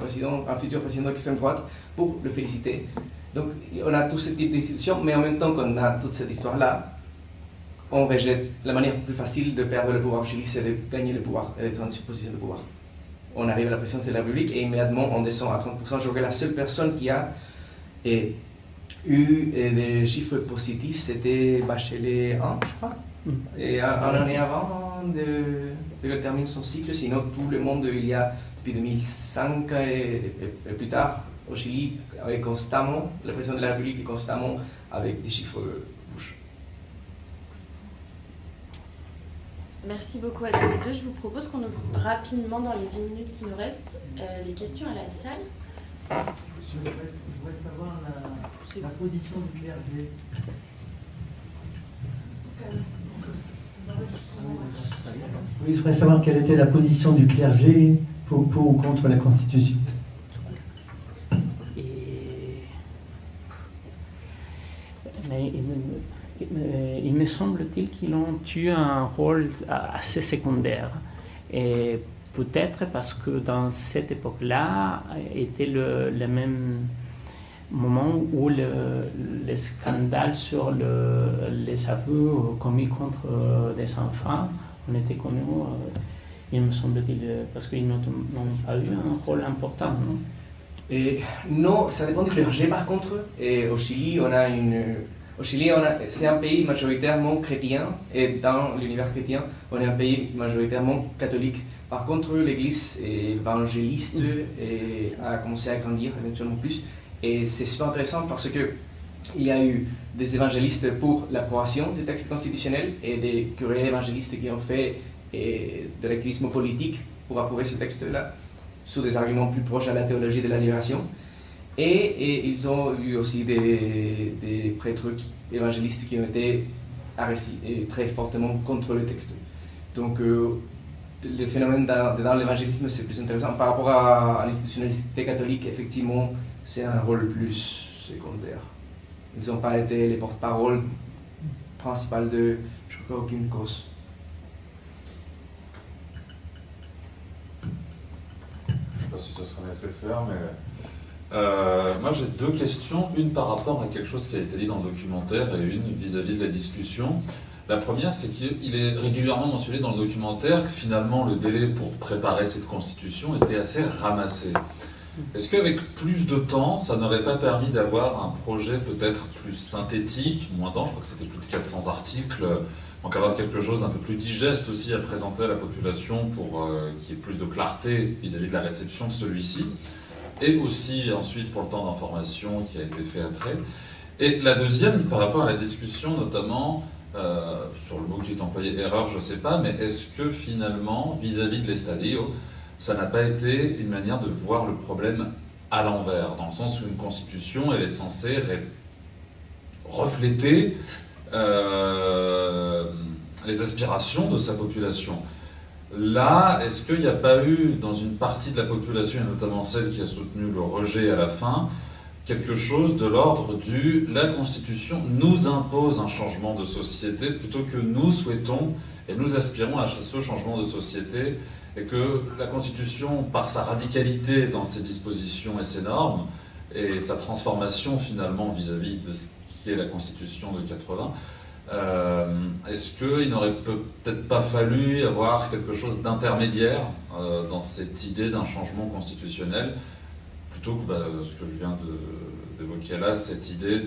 futur président d'extrême droite pour le féliciter. Donc on a tout ce type d'institutions, mais en même temps qu'on a toute cette histoire-là, on rejette la manière plus facile de perdre le pouvoir au Chili, c'est de gagner le pouvoir et d'être en position de pouvoir. On arrive à la présidence de la République et immédiatement on descend à 30%. Je crois que la seule personne qui a eu des chiffres positifs, c'était Bachelet 1, je crois. Et un année avant de terminer son cycle, sinon tout le monde, il y a depuis 2005 et plus tard au Chili, avec constamment, le président de la République est constamment avec des chiffres rouges. Merci beaucoup à tous les deux. Je vous propose qu'on ouvre rapidement dans les 10 minutes qui nous restent les questions à la salle. Je voudrais savoir la position du clergé. Oui, je voudrais savoir quelle était la position du clergé pour ou contre la Constitution. Il me semble-t-il qu'ils ont eu un rôle assez secondaire. Et peut-être parce que dans cette époque-là était le même moment où le scandale sur les aveux commis contre des enfants on était connus, il me semble-t-il, parce qu'ils n'ont pas eu un rôle important, non? Et non, ça dépend du clergé par contre. Et au Chili, c'est un pays majoritairement chrétien, et dans l'univers chrétien, on est un pays majoritairement catholique. Par contre, l'église évangéliste a commencé à grandir éventuellement plus. Et c'est super intéressant parce qu'il y a eu des évangélistes pour l'approbation du texte constitutionnel et des curés évangélistes qui ont fait de l'activisme politique pour approuver ce texte-là, sous des arguments plus proches à la théologie de la libération. Et ils ont eu aussi des prêtres évangélistes qui ont été arrêtés très fortement contre le texte. Donc le phénomène dans l'évangélisme, c'est plus intéressant. Par rapport à l'institutionnalité catholique, effectivement, c'est un rôle plus secondaire. Ils n'ont pas été les porte-parole principales de, je crois, aucune cause. Je ne sais pas si ça sera nécessaire, mais moi j'ai deux questions, une par rapport à quelque chose qui a été dit dans le documentaire et une vis-à-vis de la discussion. La première, c'est qu'il est régulièrement mentionné dans le documentaire que finalement le délai pour préparer cette constitution était assez ramassé. Est-ce qu'avec plus de temps, ça n'aurait pas permis d'avoir un projet peut-être plus synthétique, moins dense, je crois que c'était plus de 400 articles, donc avoir quelque chose d'un peu plus digeste aussi à présenter à la population pour qu'il y ait plus de clarté vis-à-vis de la réception de celui-ci, et aussi ensuite pour le temps d'information qui a été fait après. Et la deuxième, par rapport à la discussion notamment, sur le mot que j'ai employé, erreur, je ne sais pas, mais est-ce que finalement, vis-à-vis de l'Estadio, ça n'a pas été une manière de voir le problème à l'envers, dans le sens où une constitution, elle est censée refléter les aspirations de sa population. Là, est-ce qu'il n'y a pas eu, dans une partie de la population, et notamment celle qui a soutenu le rejet à la fin, quelque chose de l'ordre du « la Constitution nous impose un changement de société plutôt que nous souhaitons et nous aspirons à ce changement de société » et que la Constitution, par sa radicalité dans ses dispositions et ses normes, et sa transformation finalement vis-à-vis de ce qui est la Constitution de 80, est-ce qu'il n'aurait peut-être pas fallu avoir quelque chose d'intermédiaire dans cette idée d'un changement constitutionnel, plutôt que ce que je viens d'évoquer là, cette idée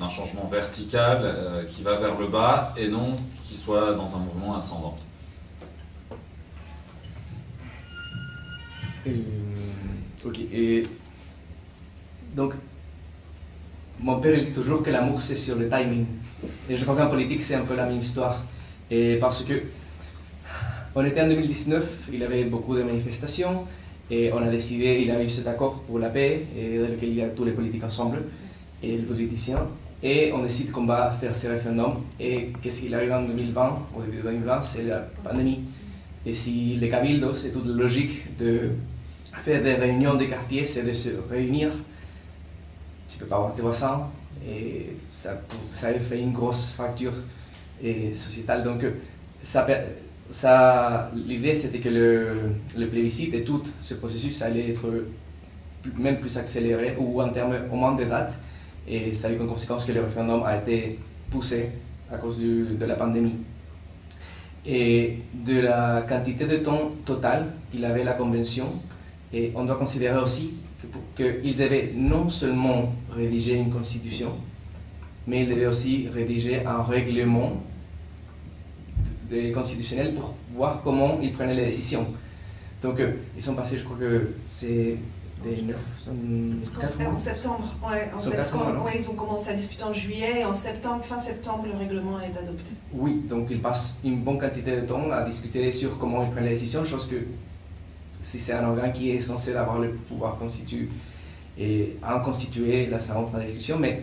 d'un changement vertical qui va vers le bas et non qui soit dans un mouvement ascendant? Ok, et donc mon père il dit toujours que l'amour c'est sur le timing. Et je crois qu'en politique c'est un peu la même histoire. Et parce que on était en 2019, il y avait beaucoup de manifestations et on a décidé, il y a eu cet accord pour la paix et dans lequel il y a tous les politiques ensemble et les politiciens. Et on décide qu'on va faire ce référendum. Et qu'est-ce qui arrive en 2020, au début de 2020, c'est la pandémie. Et si les cabildos, c'est toute la logique de faire des réunions de quartier, c'est de se réunir. Tu ne peux pas avoir tes voisins. Et ça a fait une grosse fracture sociétale. Donc l'idée c'était que le plébiscite et tout ce processus allait être même plus accéléré ou en termes au moins de date. Et ça a eu comme conséquence que le référendum a été poussé à cause de la pandémie. Et de la quantité de temps total qu'il avait la Convention, et on doit considérer aussi qu'ils avaient non seulement rédigé une constitution, mais ils devaient aussi rédiger un règlement constitutionnel pour voir comment ils prenaient les décisions. Donc ils sont passés, je crois que c'est des 9, En septembre, ouais, en fait, ils ont commencé à discuter en juillet et en septembre, fin septembre, le règlement est adopté. Oui, donc ils passent une bonne quantité de temps à discuter sur comment ils prennent les décisions, chose que si c'est un organe qui est censé avoir le pouvoir constituer, là ça rentre en discussion, mais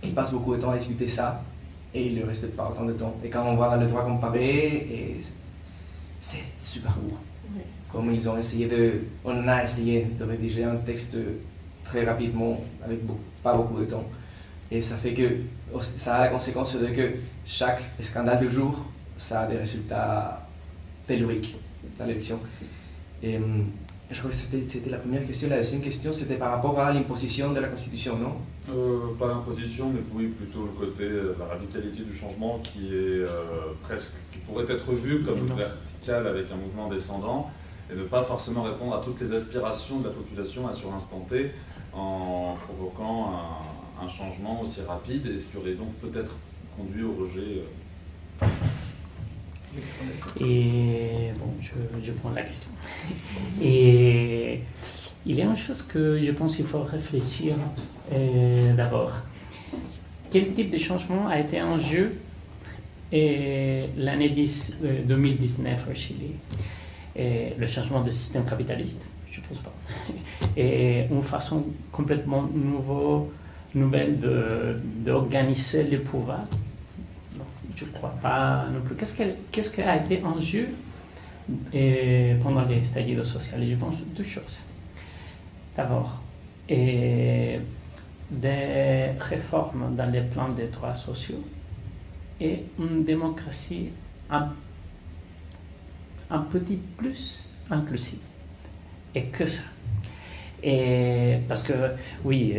ils passent beaucoup de temps à discuter ça et il ne reste pas autant de temps. Et quand on voit le droit comparé, c'est super lourd. Oui. Comme on a essayé de rédiger un texte très rapidement, avec pas beaucoup de temps. Et ça fait que ça a la conséquence de que chaque scandale de jour, ça a des résultats telluriques dans l'élection. Et je crois que c'était la première question. La deuxième question, c'était par rapport à l'imposition de la Constitution, non? Pas l'imposition, mais oui, plutôt le côté, la radicalité du changement qui est qui pourrait être vu comme vertical avec un mouvement descendant et ne pas forcément répondre à toutes les aspirations de la population sur l'instant T en provoquant un changement aussi rapide, et ce qui aurait donc peut-être conduit au rejet. Et bon, je prends la question. Et il y a une chose que je pense qu'il faut réfléchir d'abord. Quel type de changement a été en jeu l'année 2019 au Chili? Le changement de système capitaliste, je ne pense pas. Et une façon complètement nouvelle d'organiser le pouvoir. Je ne crois pas non plus. Qu'est-ce qui a été en jeu pendant les estallidos sociaux? Je pense deux choses. D'abord, des réformes dans les plans des droits sociaux et une démocratie un petit plus inclusive. Et que ça. Et parce que, oui,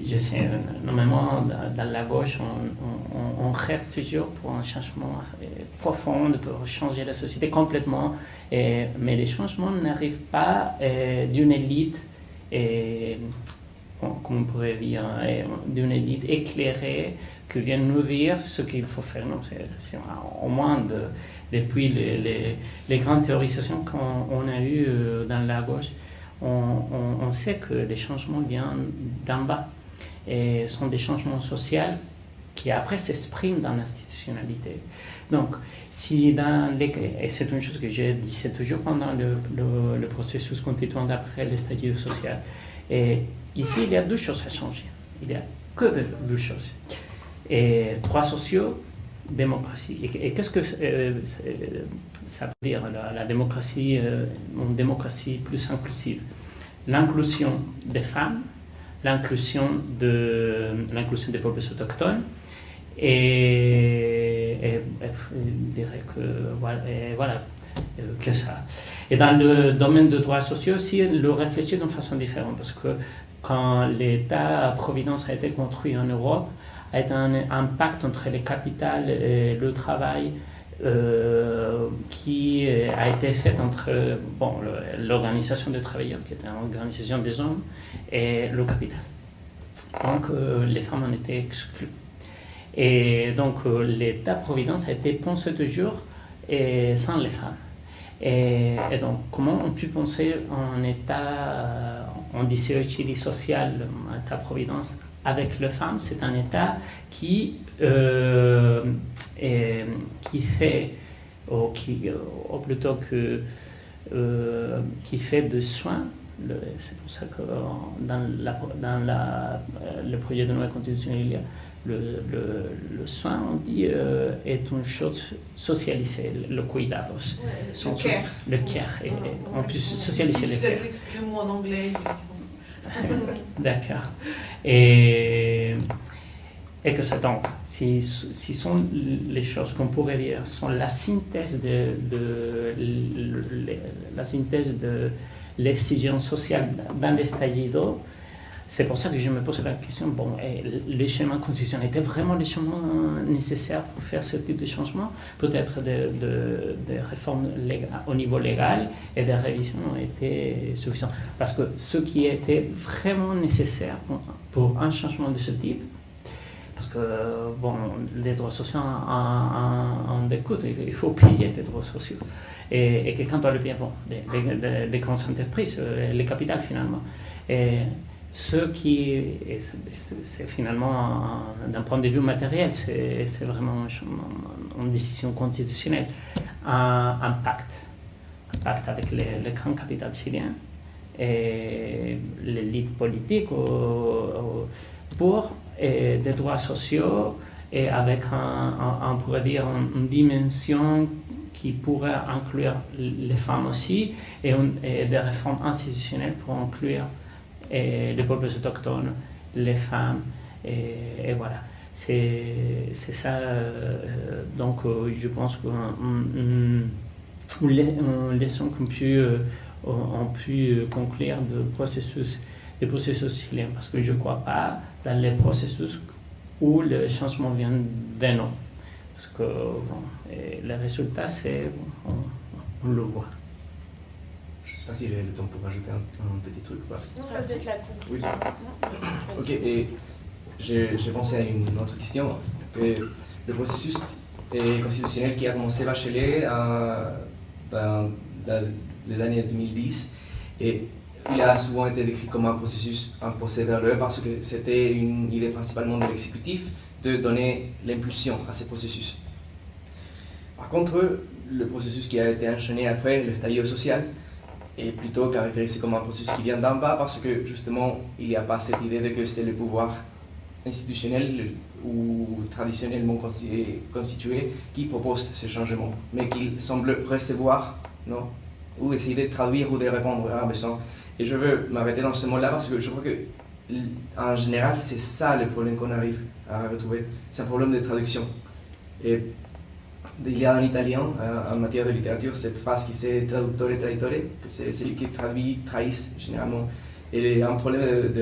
je sais, normalement, dans la gauche, on rêve toujours pour un changement profond, pour changer la société complètement, mais les changements n'arrivent pas d'une élite, comme on pourrait dire, d'une élite éclairée qui vient nous dire ce qu'il faut faire. Non, c'est au moins depuis les grandes théorisations qu'on a eues dans la gauche, on sait que les changements viennent d'en bas et sont des changements sociaux qui après s'expriment dans l'institutionnalité. Donc, et c'est une chose que je disais toujours pendant le processus constituant après l'estallido social. Et ici, il y a deux choses à changer. Il n'y a que deux choses. Et droits sociaux, démocratie. Et qu'est-ce que ça veut dire, la démocratie, une démocratie plus inclusive? L'inclusion des femmes, l'inclusion des peuples autochtones, et je dirais que voilà, que ça. Et dans le domaine des droits sociaux aussi, le réfléchir d'une façon différente, parce que quand l'État-providence a été construit en Europe, a été un impact entre les capitales et le travail qui a été fait entre l'organisation des travailleurs, qui était une organisation des hommes, et le capital. Donc les femmes en étaient exclues. Et donc l'État-providence a été pensé toujours sans les femmes. Et donc comment on peut penser un État, on disait au Chili social, un État-providence, avec les femmes? C'est un État qui fait, ou plutôt que qui fait de soins. C'est pour ça que dans le projet de nouvelle constitution, il y a le soin, on dit, est une chose socialisée, le cuidados. Ouais, le care. Et on peut socialiser le care. Le mot en anglais. D'accord. Et que ça, donc, si sont les choses qu'on pourrait dire sont la synthèse de l'exigence sociale dans l'estallido, c'est pour ça que je me pose la question, bon, les changements constitutionnels étaient vraiment les changements nécessaires pour faire ce type de changement? Peut-être des réformes au niveau légal et des révisions étaient suffisantes. Parce que ce qui était vraiment nécessaire pour un changement de ce type, parce que bon, les droits sociaux en découdent, il faut payer les droits sociaux. Et que quand on le paye, bon, les grandes entreprises, les capitales finalement. Et ce qui, c'est finalement, d'un point de vue matériel, c'est vraiment une décision constitutionnelle, un pacte avec les grands capitales chiliens et l'élite politique pour des droits sociaux et avec on pourrait dire une dimension qui pourrait inclure les femmes aussi et des réformes institutionnelles pour inclure les peuples autochtones, les femmes et voilà. C'est ça, donc je pense qu'une leçon qu'on pu conclure des processus chiliens, parce que je ne crois pas dans les processus où le changement vient d'un nom. Parce que bon, le résultat, c'est on le voit. Je ne sais pas si j'ai le temps pour rajouter un petit truc. Non, peut-être la conclusion. Oui. Ok, et j'ai pensé à une autre question. Le processus constitutionnel qui a commencé à Bachelet dans les années 2010, et il a souvent été décrit comme un processus imposé vers le parce que c'était une idée principalement de l'exécutif de donner l'impulsion à ces processus. Par contre, le processus qui a été enchaîné après, le estallido social, est plutôt caractérisé comme un processus qui vient d'en bas parce que justement, il n'y a pas cette idée de que c'est le pouvoir institutionnel ou traditionnellement constitué qui propose ce changement, mais qu'il semble recevoir, non, ou essayer de traduire ou de répondre à un besoin. Et je veux m'arrêter dans ce mot-là parce que je crois que, en général, c'est ça le problème qu'on arrive à retrouver. C'est un problème de traduction. Et il y a en italien, en matière de littérature, cette phrase qui c'est traduttore traditore, que c'est celui qui traduit, trahisse généralement. Et un problème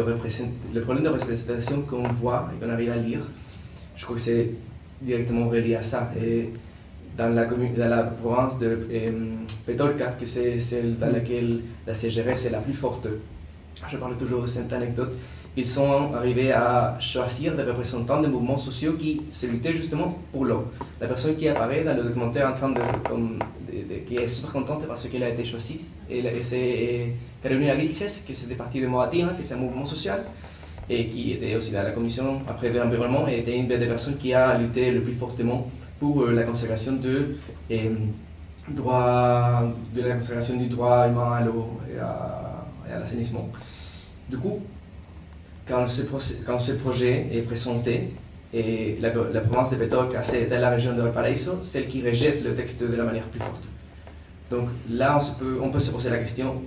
le problème de représentation qu'on voit et qu'on arrive à lire, je crois que c'est directement relié à ça. Et dans la province de Petorca, que c'est celle dans laquelle la sécheresse est la plus forte, je parle toujours de cette anecdote, ils sont arrivés à choisir des représentants de mouvements sociaux qui se luttaient justement pour l'eau. La personne qui apparaît dans le documentaire en train qui est super contente parce qu'elle a été choisie, c'est Carolina Vilches, qui c'était partie de Moatima, qui c'est un mouvement social, et qui était aussi dans la commission après de l'environnement, et était une des personnes qui a lutté le plus fortement pour la conservation la conservation du droit humain à l'eau et à l'assainissement. Du coup, quand ce projet est présenté, et la province de Petorca, c'est dans la région de Valparaíso, celle qui rejette le texte de la manière plus forte. Donc là, on peut se poser la question,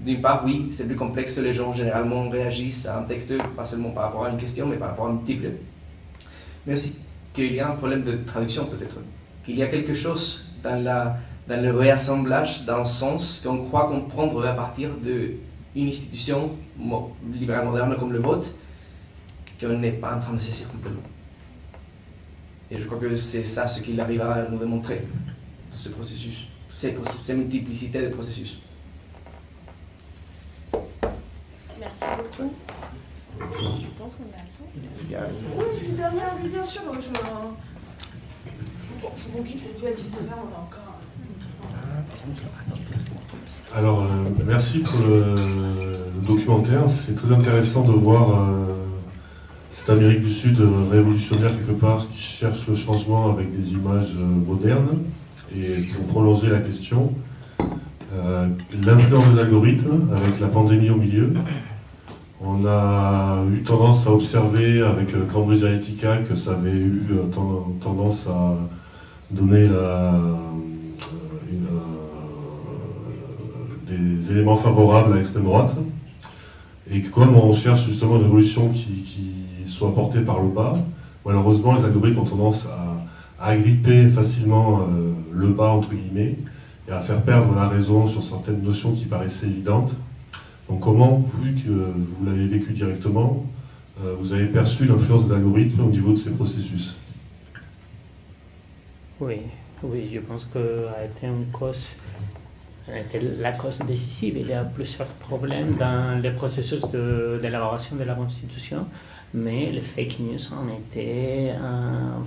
d'une part, oui, c'est plus complexe, les gens généralement réagissent à un texte, pas seulement par rapport à une question, mais par rapport à une multiple. Mais aussi qu'il y a un problème de traduction peut-être, qu'il y a quelque chose dans le réassemblage, dans le sens qu'on croit comprendre à partir d'une institution libérale moderne comme le vote, qu'on n'est pas en train de saisir complètement. Et je crois que c'est ça ce qu'il arrive à nous démontrer, ce processus, ces multiplicités de processus. Merci beaucoup. Je pense qu'on a le temps. Oui, c'est une dernière, oui, bien sûr. Faut qu'on quitte les deux à 19h, on a encore. Alors, merci pour le documentaire. C'est très intéressant de voir cette Amérique du Sud révolutionnaire quelque part qui cherche le changement avec des images modernes. Et pour prolonger la question, l'influence des algorithmes avec la pandémie au milieu. On a eu tendance à observer avec Cambridge Analytica que ça avait eu tendance à donner des éléments favorables à l'extrême droite. Et que comme on cherche justement une révolution qui soit portée par le bas, malheureusement les algorithmes ont tendance à agripper facilement le bas entre guillemets et à faire perdre la raison sur certaines notions qui paraissaient évidentes. Donc comment, vu que vous l'avez vécu directement, vous avez perçu l'influence des algorithmes au niveau de ces processus? Oui, je pense que a été la cause décisive. Il y a plusieurs problèmes dans le processus d'élaboration de la Constitution, mais les fake news ont été un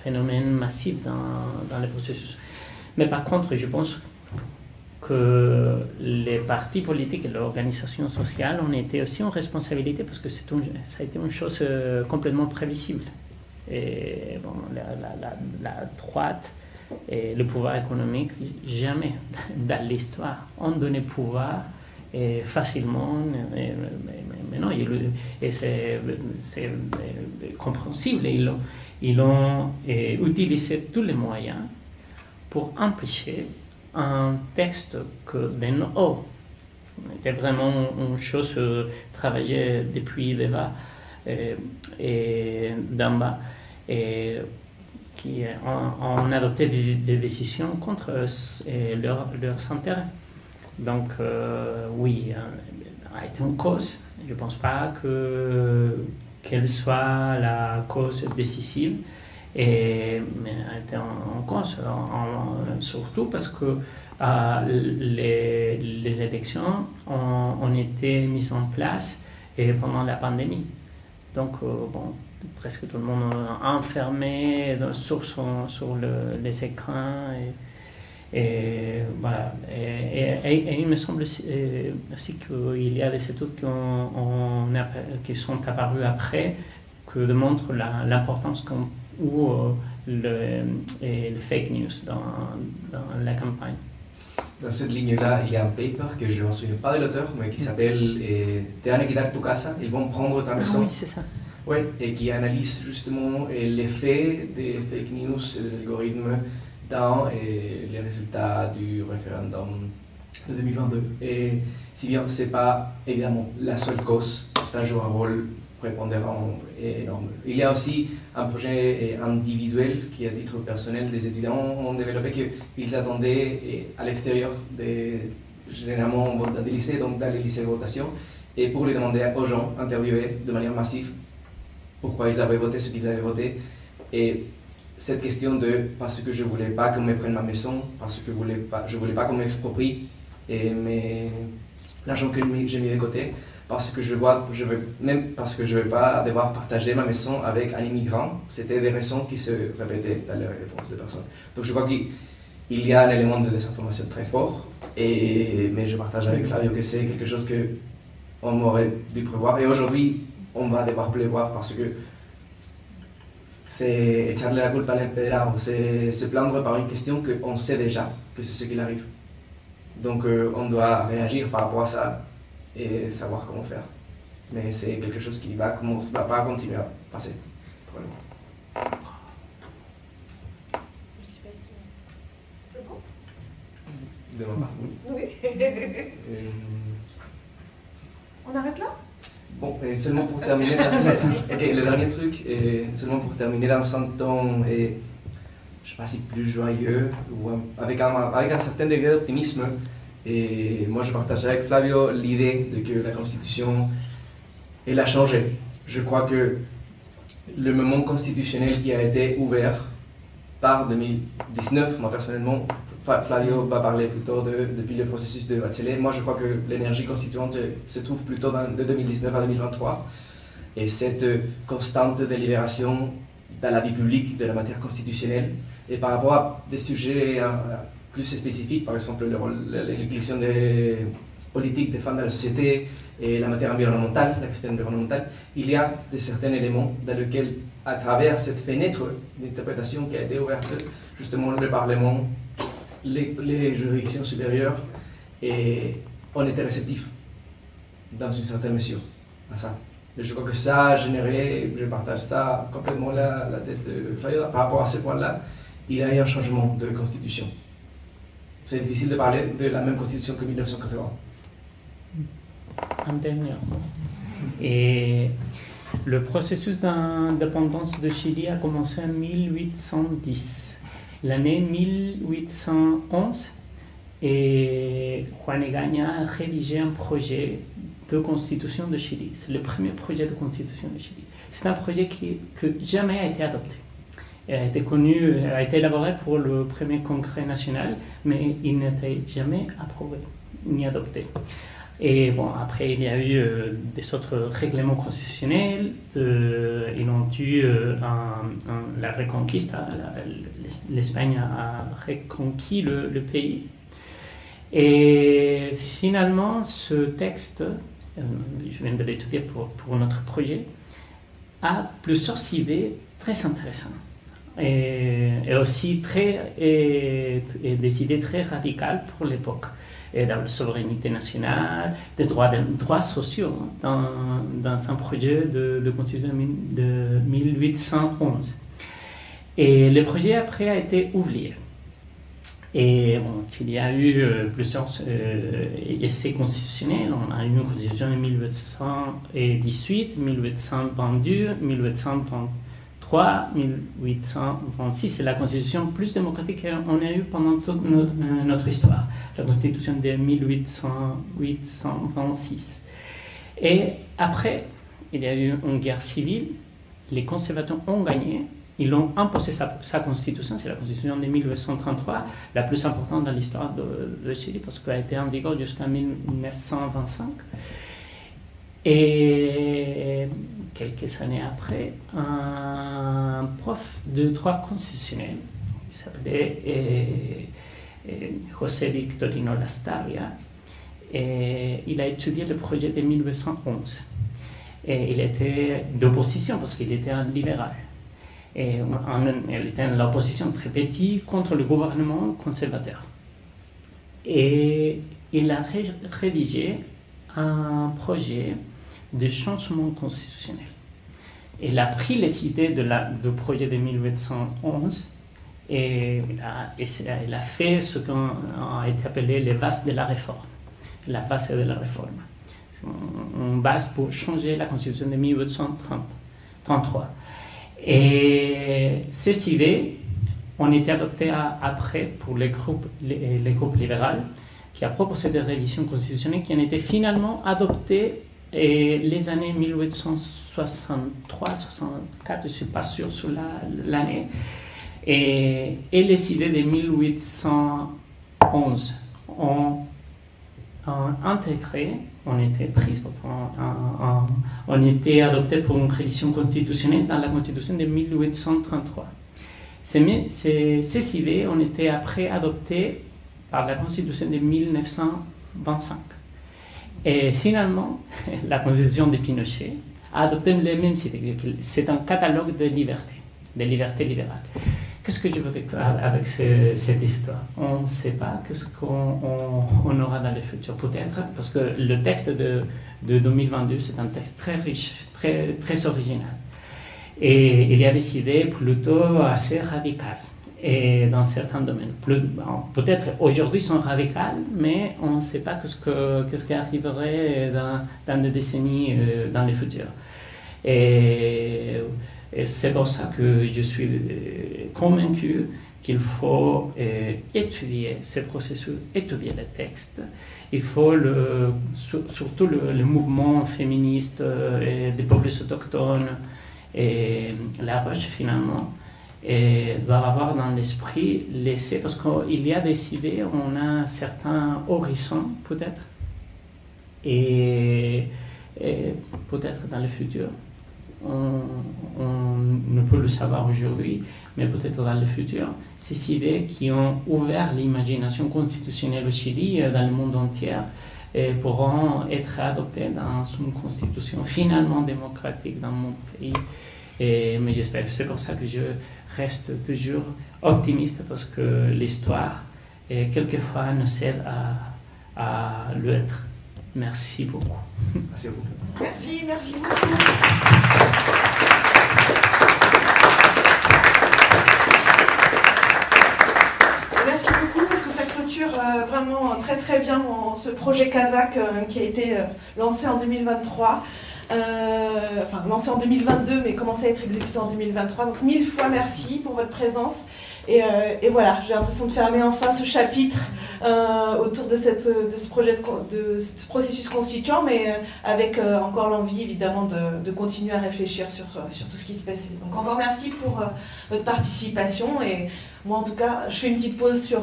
phénomène massif dans le processus. Mais par contre, je pense que les partis politiques et l'organisation sociale ont été aussi en responsabilité parce que ça a été une chose complètement prévisible. Et bon, la droite et le pouvoir économique, jamais dans l'histoire, ont donné pouvoir facilement. Mais non, c'est compréhensible. Ils ont utilisé tous les moyens pour empêcher un texte que d'un haut était vraiment une chose travaillée depuis le bas et d'en bas. Et qui ont adopté des décisions contre leurs intérêts. Donc, oui, a été une cause. Je ne pense pas qu'elle soit la cause décisive, mais a été en cause, surtout parce que les élections ont été mises en place pendant la pandémie. Donc, presque tout le monde enfermé sur les écrans et voilà. Et il me semble aussi qu'il y a des études qui sont apparues après qui démontrent l'importance ou le fake news dans la campagne. Dans cette ligne-là, il y a un paper que je ne me souviens pas de l'auteur, mais qui s'appelle Te van a quitar tu casa, ils vont prendre ta maison. Oui, c'est ça. Oui, et qui analyse justement l'effet des fake news et des algorithmes dans les résultats du référendum de 2022. Et si bien ce n'est pas évidemment la seule cause, ça joue un rôle prépondérant et énorme. Il y a aussi un projet individuel qui, à titre personnel, des étudiants ont développé qu'ils attendaient à l'extérieur, généralement dans des lycées, donc dans les lycées de votation, et pour les demander aux gens, interviewer de manière massive pourquoi ils avaient voté ce qu'ils avaient voté. Et cette question de parce que je ne voulais pas qu'on me prenne ma maison, parce que je voulais pas qu'on m'exproprie l'argent que j'ai mis de côté, parce que je veux pas devoir partager ma maison avec un immigrant. C'était des raisons qui se répétaient dans les réponses des personnes. Donc je crois qu'il y a un élément de désinformation très fort, mais je partage avec Flavio que c'est quelque chose qu'on aurait dû prévoir. Et aujourd'hui, on va devoir prévoir parce que c'est echarle la culpa al empedrado, c'est se plaindre par une question qu'on sait déjà que c'est ce qui arrive. Donc on doit réagir par rapport à ça et savoir comment faire. Mais c'est quelque chose qui va pas continuer à passer, probablement. Je sais pas si... C'est bon? De ma part, oui. On arrête là? Bon, et seulement pour terminer, le dernier truc, seulement pour terminer dans un ton, je ne sais pas si plus joyeux, ou avec un certain degré d'optimisme. Et moi, je partage avec Flavio l'idée de que la Constitution, elle a changé. Je crois que le moment constitutionnel qui a été ouvert par 2019, moi personnellement, Flavio va parler plutôt depuis le processus de Bachelet. Moi, je crois que l'énergie constituante se trouve plutôt de 2019 à 2023. Et cette constante délibération dans la vie publique de la matière constitutionnelle, et par rapport à des sujets plus spécifiques, par exemple l'inclusion des politiques des femmes dans la société et la matière environnementale, la question environnementale, il y a certains éléments dans lesquels, à travers cette fenêtre d'interprétation qui a été ouverte, justement le Parlement, les juridictions supérieures, et on était réceptifs dans une certaine mesure à ça. Et je crois que ça a généré, je partage ça complètement la thèse de Fayot, par rapport à ce point-là, il y a eu un changement de constitution. C'est difficile de parler de la même constitution que 1980. Intérieurement. Et le processus d'indépendance de Chili a commencé en 1810. L'année 1811 et Juan Egaña a rédigé un projet de constitution de Chili. C'est le premier projet de constitution de Chili. C'est un projet qui jamais a été adopté. Il a été élaboré pour le premier congrès national, mais il n'était jamais approuvé ni adopté. Et bon, après, il y a eu des autres règlements constitutionnels. Ils ont eu la reconquista. L'Espagne a reconquis le pays. Et finalement, ce texte, je viens de l'étudier pour notre projet, a plusieurs idées très intéressantes. Et aussi des idées très radicales pour l'époque. Et dans la souveraineté nationale, des droits sociaux, dans un projet de constitution de 1811. Et le projet après a été oublié. Et bon, il y a eu plusieurs essais constitutionnels. On a eu une constitution en 1818, 1822, 1823, 1826. C'est la constitution plus démocratique qu'on a eue pendant toute notre histoire. La constitution de 1826. Et après, il y a eu une guerre civile. Les conservateurs ont gagné. Ils ont imposé sa constitution, c'est la constitution de 1833, la plus importante dans l'histoire de Chili, parce qu'elle a été en vigueur jusqu'en 1925. Et quelques années après, un prof de droit constitutionnel, il s'appelait José Victorino Lastarria, et il a étudié le projet de 1911. Et il était d'opposition parce qu'il était un libéral. Et elle était en opposition très petite contre le gouvernement conservateur. Et il a rédigé un projet de changement constitutionnel. Il a pris les idées du projet de 1811 et il a fait ce qu'on a été appelé les bases de la réforme. La base de la réforme. Une base pour changer la constitution de 1833. Et ces idées ont été adoptées après pour les groupes libéraux qui a proposé des révisions constitutionnelles qui ont été finalement adoptées les années 1863-64, je ne suis pas sûr sur l'année. Et les idées de 1811 ont intégré, ont été prises, ont été adoptées pour une révision constitutionnelle dans la Constitution de 1833. Ces idées ont été après adoptées par la Constitution de 1925. Et finalement, la Constitution de Pinochet a adopté les mêmes idées. C'est un catalogue de libertés libérales. Qu'est-ce que je veux dire avec cette histoire? On ne sait pas ce qu'on aura dans le futur, peut-être, parce que le texte de 2022, c'est un texte très riche, très, très original. Et il y a des idées plutôt assez radicales, et dans certains domaines. Peut-être aujourd'hui sont radicales, mais on ne sait pas qu'est-ce qui arriverait dans des décennies dans le futur. Et c'est pour ça que je suis convaincu qu'il faut étudier ce processus, étudier les textes. Il faut surtout le mouvement féministe des peuples autochtones et la recherche finalement doit avoir dans l'esprit l'essai, parce qu'il y a des idées, on a certains horizons peut-être, et peut-être dans le futur. On ne peut le savoir aujourd'hui, mais peut-être dans le futur, ces idées qui ont ouvert l'imagination constitutionnelle au Chili, dans le monde entier, pourront être adoptées dans une constitution finalement démocratique dans mon pays. Mais j'espère, c'est pour ça que je reste toujours optimiste, parce que l'histoire, quelquefois, nous aide à l'être. Merci beaucoup. Merci beaucoup. Merci beaucoup. Merci beaucoup, parce que ça clôture vraiment très très bien ce projet kazakh qui a été lancé en 2023. Lancé en 2022, mais commencé à être exécuté en 2023. Donc 1000 fois merci pour votre présence. Et voilà, j'ai l'impression de fermer enfin ce chapitre autour de ce projet de ce processus constituant, mais avec encore l'envie évidemment de continuer à réfléchir sur tout ce qui se passe. Donc encore merci pour votre participation, et moi en tout cas je fais une petite pause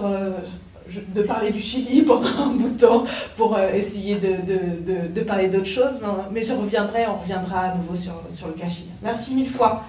de parler du Chili pendant un bout de temps pour essayer de parler d'autres choses, mais on reviendra à nouveau sur le cas Chili. Merci mille fois.